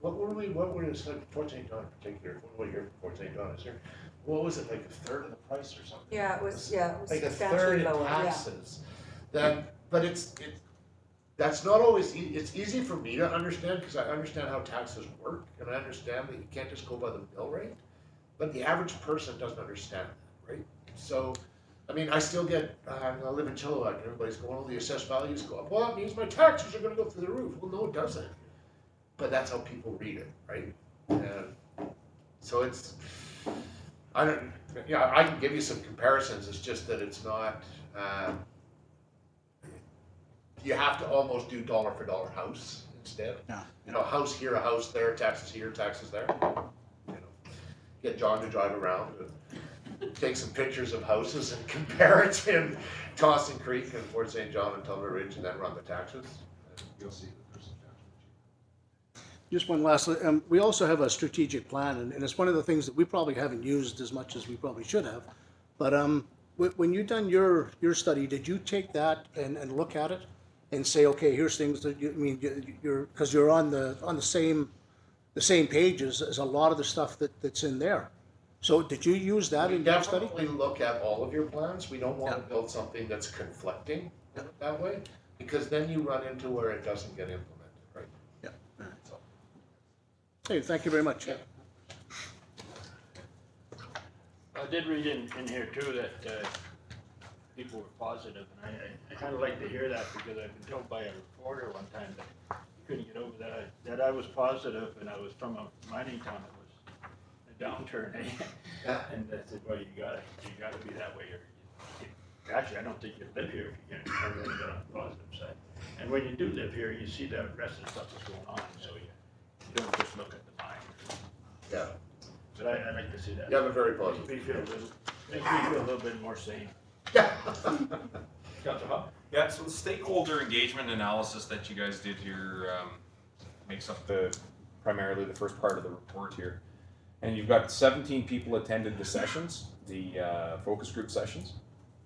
What were Fort St. John in particular? What year Fort St. John is here? What was it, like a third of the price or something? Yeah, it was like a substantially third lower, in taxes. But that's not always. It's easy for me to understand because I understand how taxes work, and I understand that you can't just go by the mill rate. But the average person doesn't understand that, right? So, I mean, I still get. I live in Chilliwack, and everybody's going, "Oh, the assessed values go up." Well, that means my taxes are going to go through the roof. Well, no, it doesn't. But that's how people read it, right? And so it's. I can give you some comparisons. It's just that it's not. You have to almost do dollar for dollar house instead. Yeah. You know, house here, a house there, taxes here, taxes there. You know, get John to drive around and take some pictures of houses and compare it in Dawson Creek and Fort St. John and Tumbler Ridge, and then run the taxes. And you'll see that there's some taxes. Just one last, we also have a strategic plan, and it's one of the things that we probably haven't used as much as we probably should have. But when you done your study, did you take that and look at it and say, okay, here's things that because you're on the same page as a lot of the stuff that's in there. So did you use that in your study? We definitely look at all of your plans. We don't want to build something that's conflicting that way, because then you run into where it doesn't get implemented, right? Yeah. Hey, thank you very much. Yeah. I did read in here too that people were positive, and I kind of like to hear that, because I've been told by a reporter one time that you couldn't get over that I was positive, and I was from a mining town that was a downturn, and I said, well, you gotta be that way. Actually, I don't think you live here if you can't really get on the positive side. And when you do live here, you see the rest of the stuff that's going on, so you don't just look at the mine. Yeah. But I like to see that. Yeah, I'm very positive. Makes me feel a little bit more sane. Yeah. Councilor Hall? Yeah, so the stakeholder engagement analysis that you guys did here, makes up primarily the first part of the report here. And you've got 17 people attended the sessions, the focus group sessions,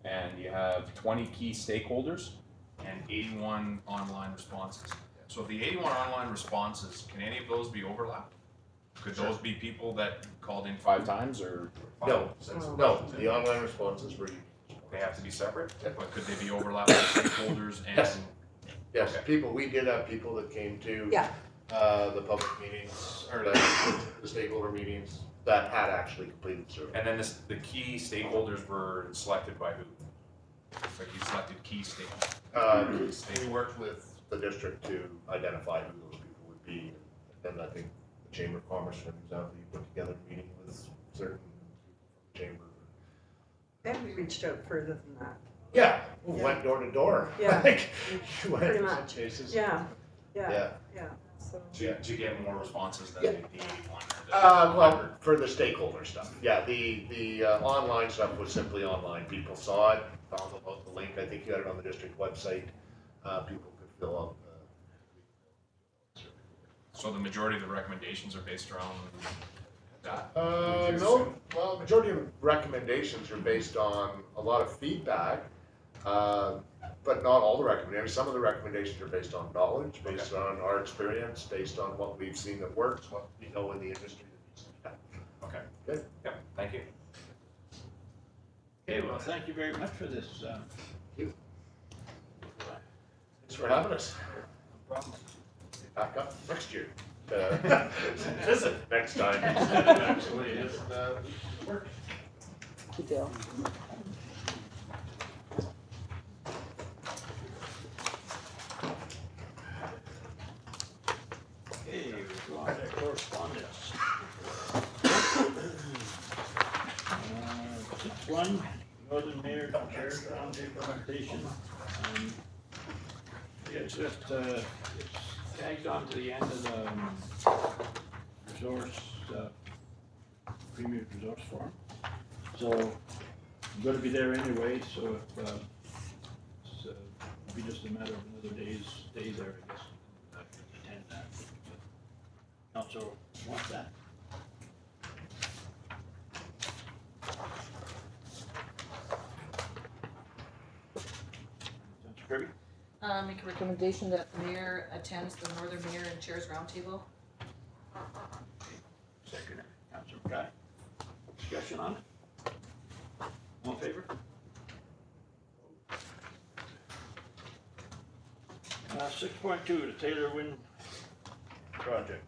and you have 20 key stakeholders and 81 online responses. So the 81 online responses, can any of those be overlapped? Could those be people that called in 5 times or? No, no, the online responses were, They have to be separate, but could they be overlapped with stakeholders and? Yes. yes, Okay. we did have people that came to Yeah. the public meetings, or the stakeholder meetings that had actually completed the survey. And then the key stakeholders were selected by who? Like you selected key stakeholders. We worked with the district to identify who those people would be, and I think the Chamber of Commerce, for example, you put together a meeting with certain people from the chamber. And we reached out further than that. Yeah, Yeah. went door to door. Yeah. Like, went Pretty in much. some cases. Yeah, yeah, Yeah. so. To get more responses than Yeah. the 81 or the Well, for the stakeholder stuff, yeah, the online stuff was simply online, people saw it, found about the link, I think you had it on the district website, people could fill out So the majority of the recommendations are based around that? no, well, majority of recommendations are based on a lot of feedback, but not all the recommendations. Some of the recommendations are based on knowledge, based on our experience, based on what we've seen that works, what we know in the industry that needs to be done. Okay. Good. Yep, thank you. Okay, well, thank you very much for this. Thanks for having us. No problem. Back up next year. Visit next time. Actually, just work. Good deal. Okay, we'll go on to correspondence. 6-1, Northern Mayor Chair Roundtable presentation. It's just, it's tagged on to the end of the resource, Premier Resource Forum. So I'm gonna be there anyway, so if, it'll be just a matter of another day there, I guess. I can attend that. Council wants that. Councilor Kirby? Make a recommendation that the mayor attends the Northern Mayor and Chairs Roundtable. Second, Councilor Guy. Discussion on it? All in favor? 6.2, the Taylor Wind Project.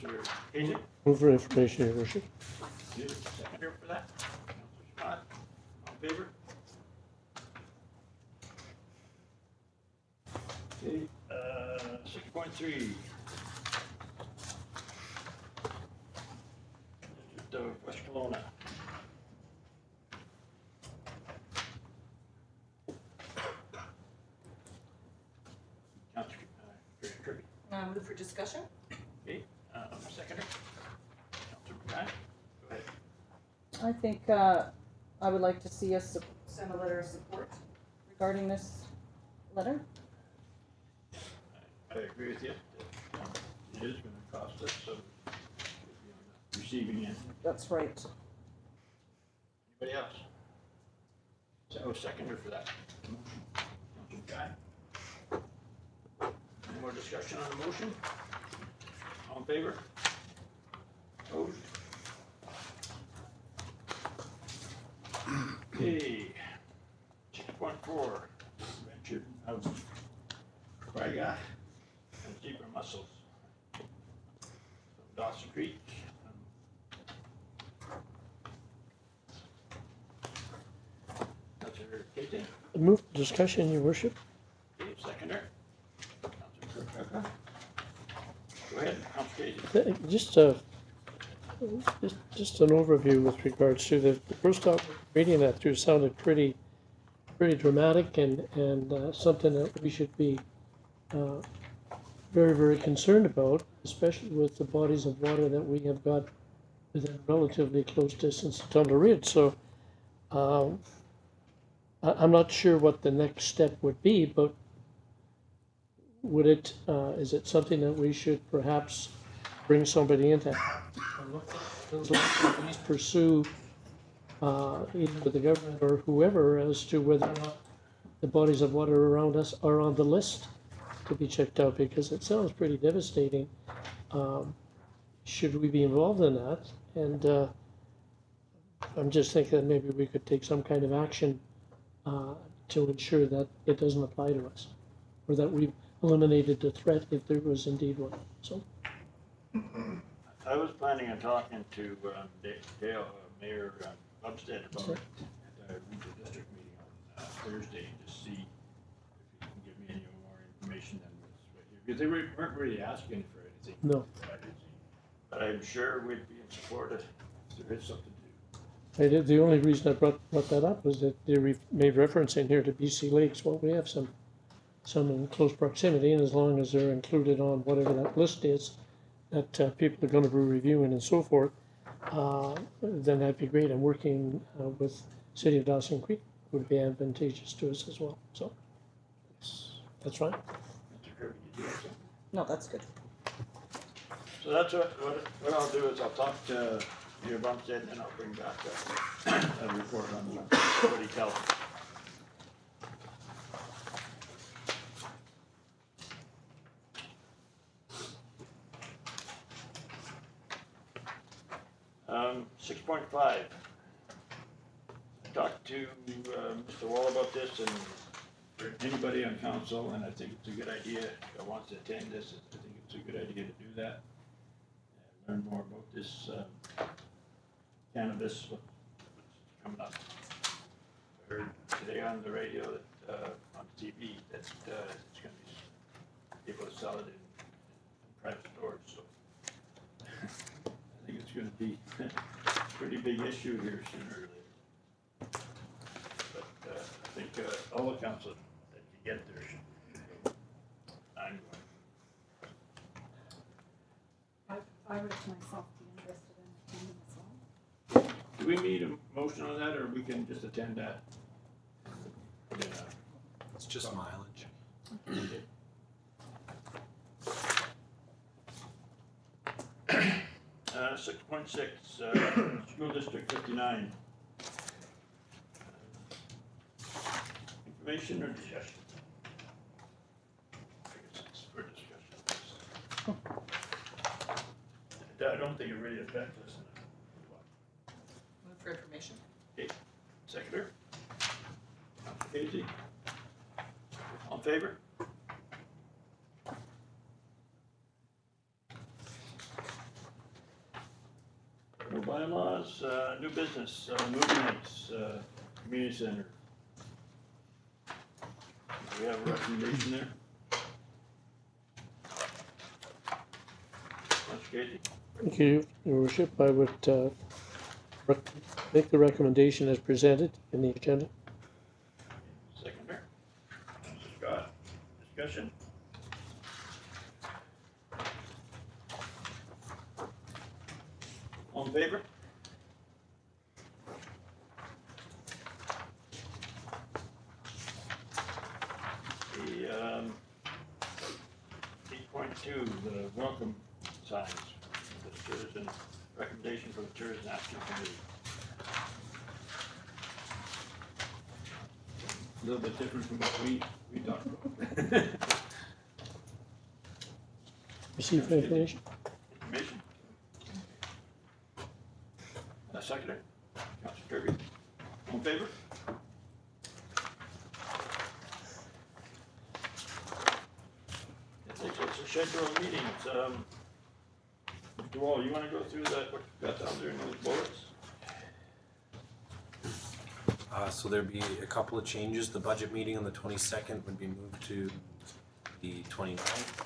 Councilor Casey, Move for information, Your Worship. second here for that. Councilor Scott, all in favor? Okay, 6.3. District of West Kelowna. Councilor Kirby, Move for discussion. okay, seconder. Councilor Guy, go ahead. I think I would like to see us send a letter of support regarding this letter. I agree with you. It is gonna cost us, so we'll be on the receiving end. That's right. Anybody else? So seconder for that motion. Councilor Guy. Any more discussion on the motion? All in favor? Opposed? Okay. 6.4, prevention of Quagga and zebra mussels. From Dawson Creek. Councilor Casey, Move for discussion, Your Worship. okay, seconder. Councilor Kirkpatrick. Go ahead, Councilor Casey. Just an overview with regards to the first time reading that through sounded pretty dramatic and something that we should be very, very concerned about, especially with the bodies of water that we have got within a relatively close distance of Thunder Ridge. So I'm not sure what the next step would be, but is it something that we should perhaps bring somebody in to look at least pursue, either the government or whoever, as to whether or not the bodies of water around us are on the list to be checked out, because it sounds pretty devastating. Should we be involved in that? And I'm just thinking that maybe we could take some kind of action to ensure that it doesn't apply to us, or that we've eliminated the threat if there was indeed one. So I was planning on talking to Dale, Mayor Upstead about it at the regional district meeting on Thursday to see if he can give me any more information than what's right here. Because they weren't really asking for anything. No. But I'm sure we'd be in support of if there is something to do. The only reason I brought that up was that they made reference in here to BC Lakes. Well, we have some in close proximity, and as long as they're included on whatever that list is that people are going to be reviewing and so forth, then that'd be great. And working with City of Dawson Creek would be advantageous to us as well. So that's right. Mr. Kirby, did you have something? No, that's good. So that's what I'll do is I'll talk to your Bumstead and then I'll bring back a report on what he tells me. Um, 6.5. I talked to Mr. Wall about this, and for anybody on council, and I think it's a good idea, that wants to attend this, I think it's a good idea to do that. And learn more about this cannabis, what's coming up. I heard today on the radio, that on TV, that it's going to be able to sell it in private stores, so I think it's going to be a pretty big issue here sooner or later. But I think all the council that you get there should anyway. I would myself be interested in attending as well. Do we need a motion on that, or we can just attend that? Yeah. It's just mileage. 6.6, School District 59. Information or discussion? I guess it's for discussion. I don't think it really affects us. Move for information. Okay, seconder? Casey? All in favor? No bylaws, new business, movie nights, community center. Do we have a recommendation there? Mr. Casey? Thank you, Your Worship. I would make the recommendation as presented in the agenda. Seconder? Mr. Scott, discussion? All in favor? The 8.2, the welcome signs, the tourism recommendation for the Tourism Action Committee. A little bit different from what we talked about. Receive for information. Information. Seconder, Councilor Kirby. All in favor? That takes us to scheduled meetings. Mr. Wall, you want to go through that, what you got down there in those bullets? So there'd be a couple of changes. The budget meeting on the 22nd would be moved to the 29th.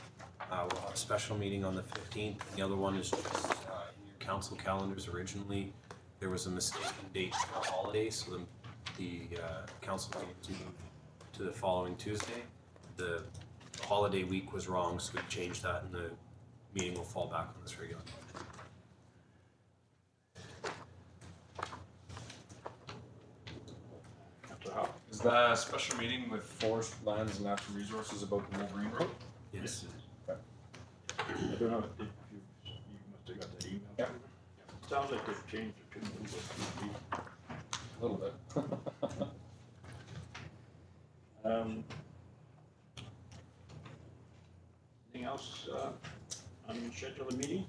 We'll have a special meeting on the 15th. The other one is just in your council calendars originally. There was a mistaken date for a holiday, so the council meeting was moved to the following Tuesday. The holiday week was wrong, so we changed that, and the meeting will fall back on this regular. Is that a special meeting with Forest Lands and Natural Resources about the Wolverine Road? Yeah. Yes. I don't know if you must have got that email. Yeah. Sounds like they've changed it to PNP. A little bit. Anything else on your schedule of meeting?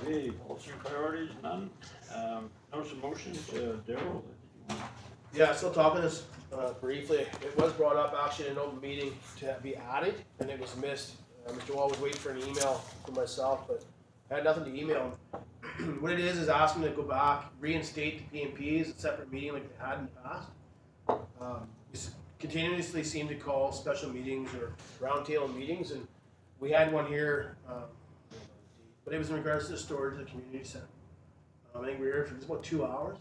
Okay, policy and priorities, none. Notice of motions, Daryl, did you want? Yeah, still talking this briefly. It was brought up actually in an open meeting to be added, and it was missed. Mr. Wall was waiting for an email from myself, but I had nothing to email him. What it is asking to go back, reinstate the PMP as a separate meeting like they had in the past. We continuously seem to call special meetings or roundtable meetings, and we had one here, but it was in regards to the storage of the community center. I think we were here for about 2 hours,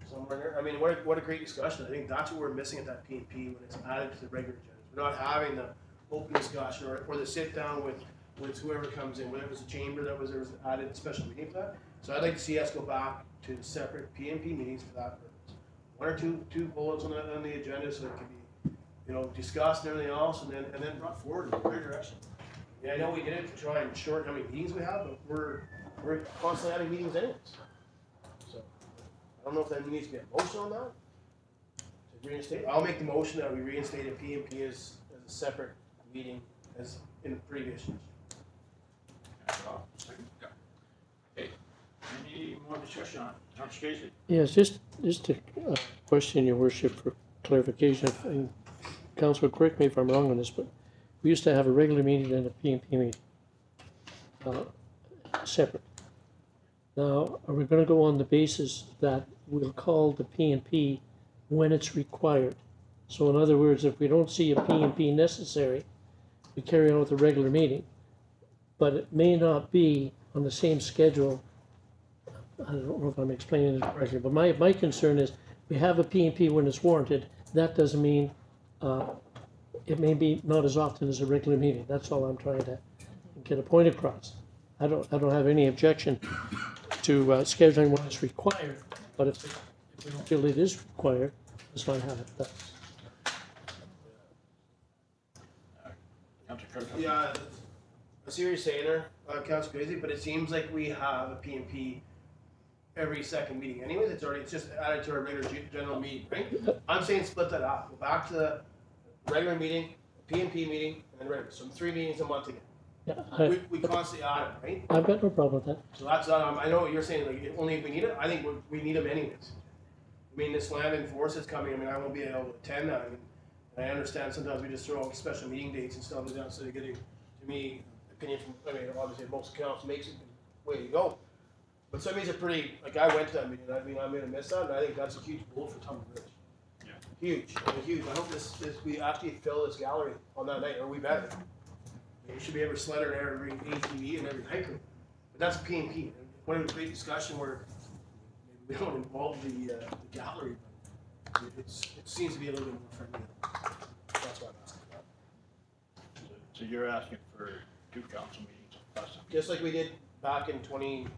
somewhere in there. I mean, what a great discussion. I think that's what we're missing at that PMP when it's added to the regular agenda. We're not having the open discussion or the sit down with whoever comes in, whether it was a chamber there was added special meeting for that. So I'd like to see us go back to separate PMP meetings for that purpose. One or two bullets on the agenda so it can be, you know, discussed and everything else, and then brought forward in the clear direction. Yeah, I know we did it to try and shorten how many meetings we have, but we're constantly having meetings anyways. So I don't know if that needs to be a motion on that to reinstate. I'll make the motion that we reinstate a PMP as a separate meeting as in the previous years. Okay, any more discussion on it? Councilor Casey? Yes, just a question, your worship, for clarification. And Council, correct me if I'm wrong on this, but we used to have a regular meeting and a PMP meeting, separate. Now, are we going to go on the basis that we'll call the PMP when it's required? So in other words, if we don't see a PMP necessary, we carry on with the regular meeting, but it may not be on the same schedule. I don't know if I'm explaining it correctly, but my concern is we have a PMP when it's warranted. That doesn't mean it may be not as often as a regular meeting. That's all I'm trying to get a point across. I don't have any objection to scheduling when it's required, but if we don't feel it is required, let's not have it. Yeah, I see what you're saying there, Councilor Crazy, but it seems like we have a PMP every second meeting. Anyways, it's just added to our regular general meeting, right? I'm saying split that up. Go back to the regular meeting, PMP meeting, and then regular. So 3 meetings a month again. Yeah, we constantly add it, right? I've got no problem with that. So that's I know what you're saying. Like only if we need it. I think we need them anyways. I mean, this land and force is coming. I mean, I won't be able to attend that. I mean, I understand sometimes we just throw out special meeting dates and stuff like that instead of getting, to me, opinion from. I mean, obviously most council makes it the way you go. But some of these are pretty. Like I went to that meeting. I mean, I'm gonna miss that, and I think that's a huge blow for Tumbler Ridge. Yeah. Huge, huge. I hope this we actually fill this gallery on that night, or we better. You should be every sledder there, every ATV, and every hiker. But that's a PMP. One of the great discussion where maybe we don't involve the gallery, but it seems to be a little bit more friendly. That's why I'm asking for that. So you're asking for 2 council meetings plus. Just like we did back in 2017.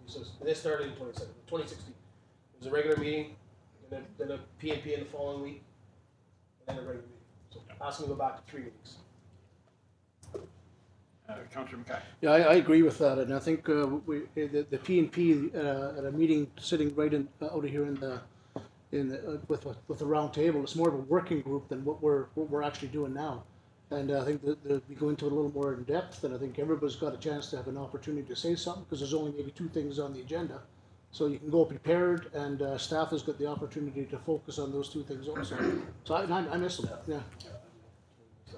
So this started in 2016. It was a regular meeting, and then a PMP in the following week, and then a regular meeting. So asking to go back to 3 weeks. Councilor McKay. Yeah, I agree with that, and I think the PNP at a meeting sitting right out of here with the round table, it's more of a working group than what we're actually doing now. And I think that we go into it a little more in depth, and I think everybody's got a chance to have an opportunity to say something, because there's only maybe 2 things on the agenda. So you can go prepared, and staff has got the opportunity to focus on those 2 things also. So I miss them, yeah.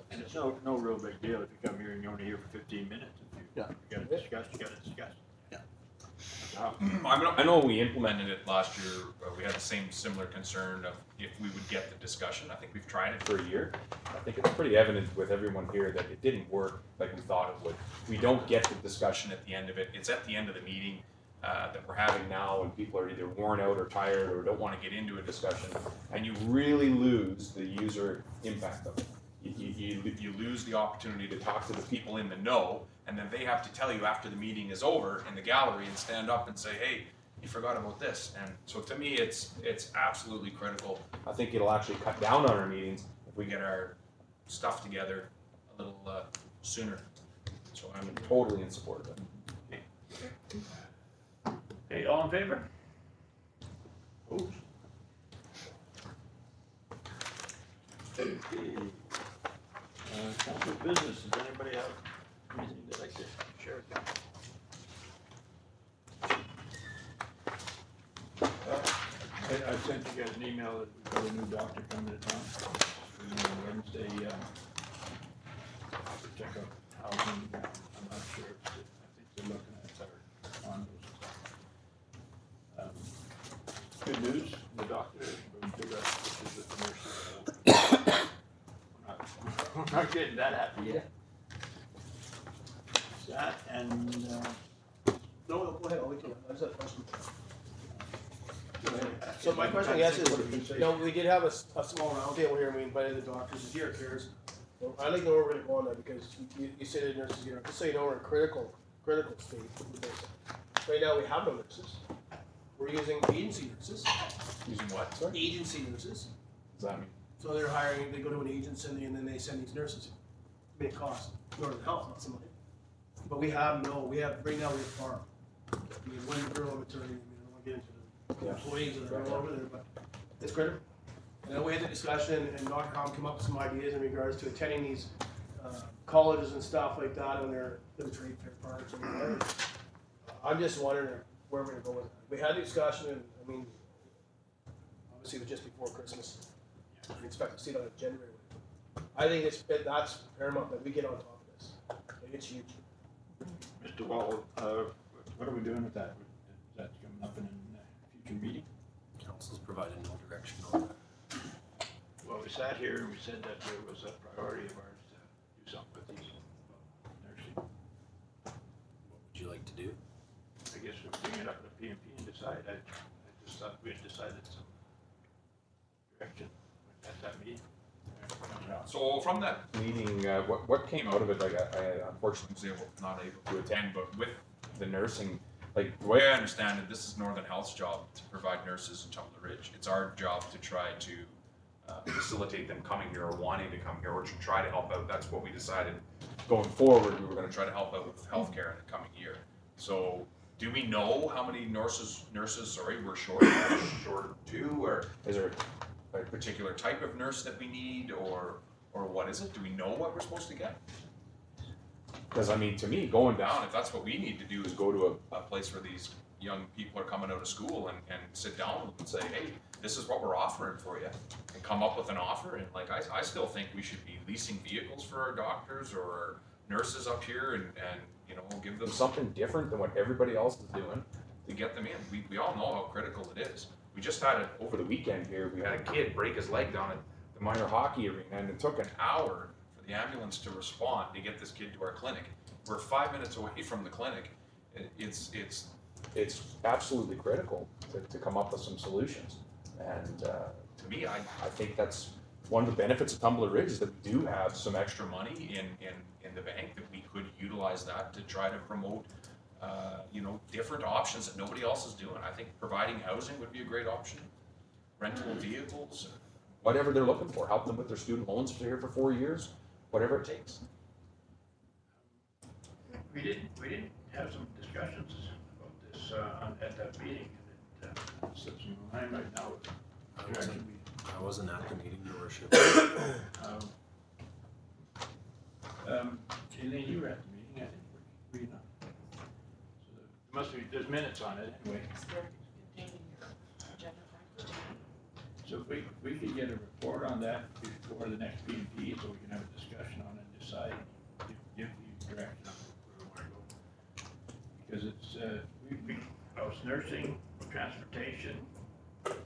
And it's no real big deal if you come here and you're only here for 15 minutes. If you gotta discuss, you gotta discuss. Yeah. I know when we implemented it last year, we had the similar concern of if we would get the discussion. I think we've tried it for a year. I think it's pretty evident with everyone here that it didn't work like we thought it would. We don't get the discussion at the end of it. It's at the end of the meeting that we're having now, and people are either worn out or tired or don't want to get into a discussion, and you really lose the user impact of it. You lose the opportunity to talk to the people in the know, and then they have to tell you after the meeting is over in the gallery and stand up and say, hey, you forgot about this. And so to me, it's absolutely critical. I think it'll actually cut down on our meetings if we get our stuff together a little sooner. So I'm totally in support of it. Okay, all in favor? Opposed? Okay. Council business, does anybody have anything they'd like to share with council? I sent you guys an email that we've got a new doctor coming to town. Wednesday, check out housing, I'm not sure, I think they're looking at our condos and stuff. Good news, the doctor, we figure out issues with the nurses. We're not getting that happy yet. That and, No, go ahead, I'll wait till, I just have a question. So my question, I guess, is, you know, we did have a small roundtable here, we invited the doctors, the GR cares. Well, I'd like to know where we're gonna go on that, because you say the nurses, you know, just so you know, we're in critical state. Right now, we have no nurses. We're using agency nurses. Using what, sorry? Agency nurses. What does that mean? So they're hiring, they go to an agency and then they send these nurses. I mean, it costs Northern Health, not somebody. But right now we have farm. I mean, one girl on maternity, I mean, I don't wanna get into the employees that are all over there, but it's critical. And then we had the discussion and NOCCOM come up with some ideas in regards to attending these colleges and stuff like that on their trade fair parks and whatever. I'm just wondering where we're gonna go with that. We had the discussion and, I mean, obviously it was just before Christmas. We expect to see it on the agenda. I think that's paramount that we get on top of this. I think it's huge. Mr. Wall, what are we doing with that? Is that coming up in a future meeting? Council's provided no direction on that. Well, we sat here and we said that there was a priority of ours to do something with these nursing. What would you like to do? I guess we'll bring it up to PMP and decide. I just thought we had decided some direction at that meeting. So from that meeting, what came out of it, like I unfortunately was not able to attend, but with the nursing, like the way I understand it, this is Northern Health's job to provide nurses in Tumbler Ridge. It's our job to try to facilitate them coming here or wanting to come here or to try to help out. That's what we decided going forward. We were going to try to help out with healthcare in the coming year. So do we know how many nurses we're short to, or is there a particular type of nurse that we need, or what is it? Do we know what we're supposed to get? Because I mean, to me, going down, if that's what we need to do, is go to a place where these young people are coming out of school and sit down with them and say, hey, this is what we're offering for you, and come up with an offer. And like, I still think we should be leasing vehicles for our doctors or our nurses up here and you know, give them something different than what everybody else is doing to get them in. We all know how critical it is. We just had it over the weekend here. We had a kid break his leg down at the minor hockey arena, and it took an hour for the ambulance to respond to get this kid to our clinic. We're 5 minutes away from the clinic. It's absolutely critical to come up with some solutions. And to me, I think that's one of the benefits of Tumbler Ridge, is that we do have some extra money in the bank that we could utilize that to try to promote you know, different options that nobody else is doing. I think providing housing would be a great option. Rental vehicles, whatever they're looking for. Help them with their student loans if they're here for 4 years, whatever it takes. We didn't have some discussions about this at that meeting, and it slips my mind right now. I wasn't at the meeting, Your Worship. Elaine, you were at the meeting, I think, were you not? So there's minutes on it anyway. So if we could get a report on that before the next PMP, so we can have a discussion on it and decide, give the direction where we want to go. Because it's, house nursing, transportation, there's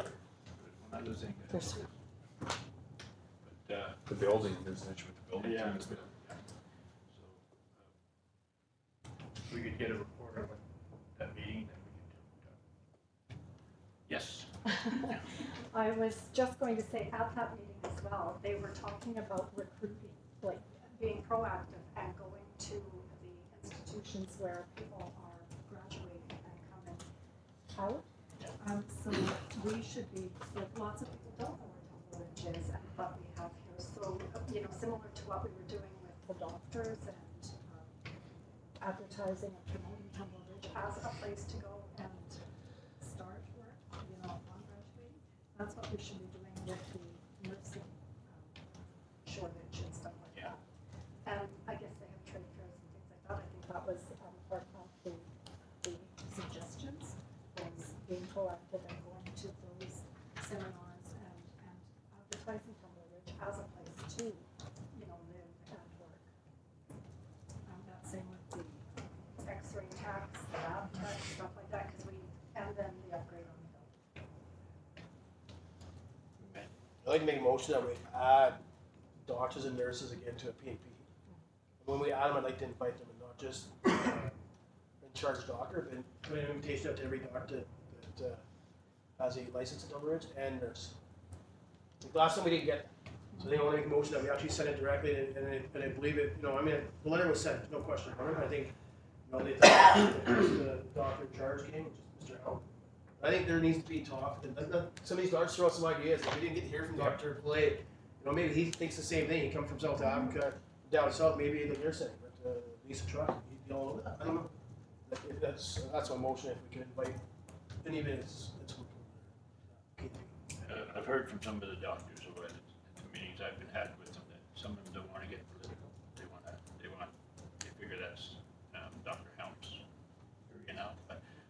one other thing. But, the building, there's an issue with the building. Yeah. So, if we could get a report on that meeting, then we could. Yes. I was just going to say, at that meeting as well, they were talking about recruiting, like being proactive and going to the institutions where people are graduating and out. So we should be, like, lots of people don't know where Tumbler Ridge is and what we have here. So, you know, similar to what we were doing with the doctors and advertising and promoting Tumbler Ridge as a place to go and start work, you know, upon graduating. That's what we should be doing with the nursing shortage and stuff like that. And I guess they have trade fairs and things like that. I think that was part of the suggestions, was being proactive and going to those seminars and advertising Tumbler Ridge as a place to, you know, live and work. That same with the X-ray tax, the lab tax, stuff like that, and then the upgrade on the building. I'd like to make a motion that we add doctors and nurses again to a PNP. When we add them, I'd like to invite them, and not just in charge doctor, but put an invitation out to every doctor that has a license in Tumbler Ridge and nurse. Like last time we didn't get that. So I think I want to make a motion that we actually send it directly, and I believe it, you know, I mean, the letter was sent, no question about it, but I think, you know, they thought the doctor in charge came, which is Mr. Helm. I think there needs to be talk, and some of these doctors throw out some ideas, like we didn't get to hear from Dr. Play. You know, maybe he thinks the same thing, he come from South Africa, down south, maybe like you're saying, but Lisa Truck, he'd be all over that, I don't know. If that's my motion, if we can invite any of it, it's I've heard from some of the doctors over at the meetings I've been had with them that some of them don't want to get political. They figure that's Dr. Helms, you know.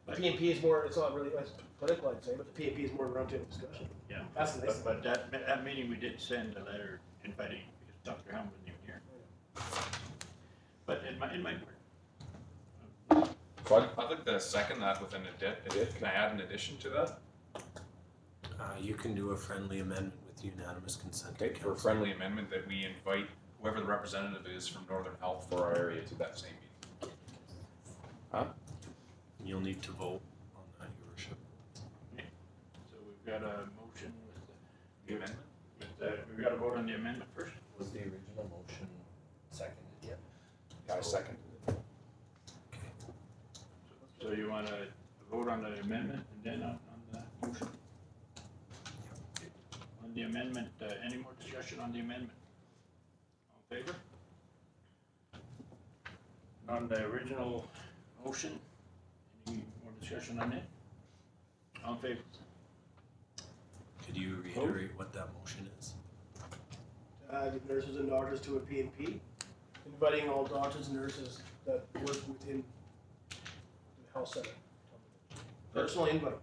But PNP is more, it's not really as political, I'd say, but the PNP is more roundtable discussion. yeah, That's the nice thing. but that meeting we did send a letter inviting, because Dr. Helms wasn't even here. But it might work. So I'd like to second that with an addition. Can I add an addition to that? You can do a friendly amendment with unanimous consent. Okay, for a friendly amendment that we invite whoever the representative is from Northern Health for our area to that same meeting. Huh? You'll need to vote on that, Your Worship. Okay. So we've got a motion with the amendment. We've got to vote on the amendment first. Was the original motion seconded yet? Yeah, I second. So you want to vote on the amendment and then on the motion? On the amendment, any more discussion on the amendment? All in favor? On the original motion, any more discussion on it? All in favor? Could you reiterate what that motion is? The nurses and doctors to a PNP, inviting all doctors and nurses that work within the health center. Personal invite.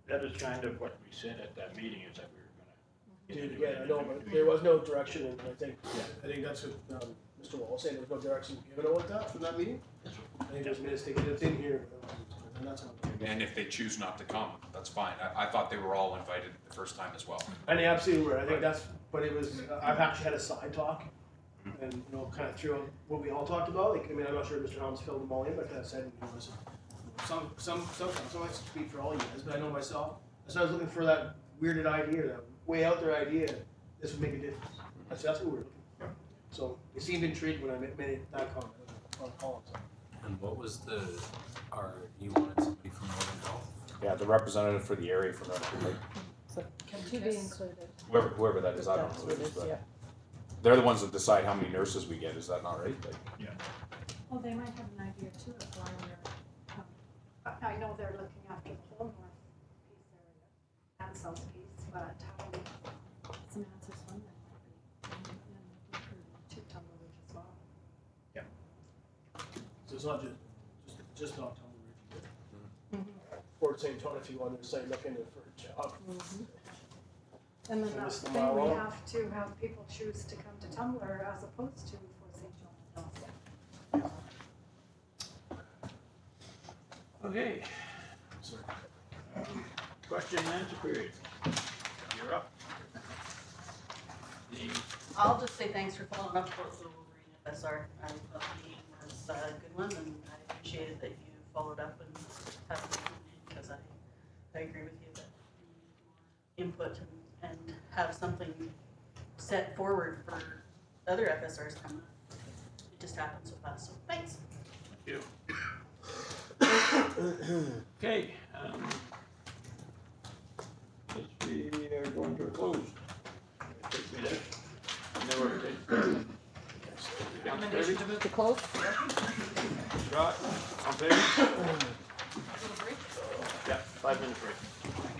That is kind of what we said at that meeting, is that we were gonna. Yeah, I know, but there was no direction, and I think that's what Mr. Wall said, there was no direction given on that from that meeting. I think there's minutes taken, it's in here, and that's how. And if they choose not to come, that's fine. I thought they were all invited the first time as well. And they absolutely were, I think that's, but it was, I've actually had a side talk, and, you know, kind of threw out what we all talked about, like, I mean, I'm not sure Mr. Helms filled them all in, but kind of said, you know, listen, some likes to speak for all you guys, but I know myself, so I was looking for that weirded idea, that way out there idea, this would make a difference. That's what we're looking for. So, they seemed intrigued when I made that comment on Collins. And what was you wanted somebody from Northern Health? Yeah, the representative for the area from Northern Health. So, to be included. Whoever that is, I don't know who it is, Yeah. but they're the ones that decide how many nurses we get. Is that not right? Like, Yeah. Well, they might have an idea too of why they're, I know they're looking after the whole north piece area and south piece, but having some answers from them might be, and to Tumbler Ridge as well. So it's not just not Tumbler Ridge. Fort St. John, if you wanted to say, looking for a job. And then So that's this the thing, we tomorrow- have to have people choose to come to Tumbler as opposed to Fort St. John also. Okay. Question and answer period. You're up. I'll just say thanks for following up with the Wolverine FSR. I thought the meeting was a good one, and I appreciated that you followed up and had a meeting, because I agree with you that we need more input and have something set forward for other FSRs coming up. It just happened so fast, so thanks. Thank you. Okay, Let's see, we are going to a close. Take me there. Never take. Recommendation to move to close? Scott, on favor? Yeah, 5 minutes break.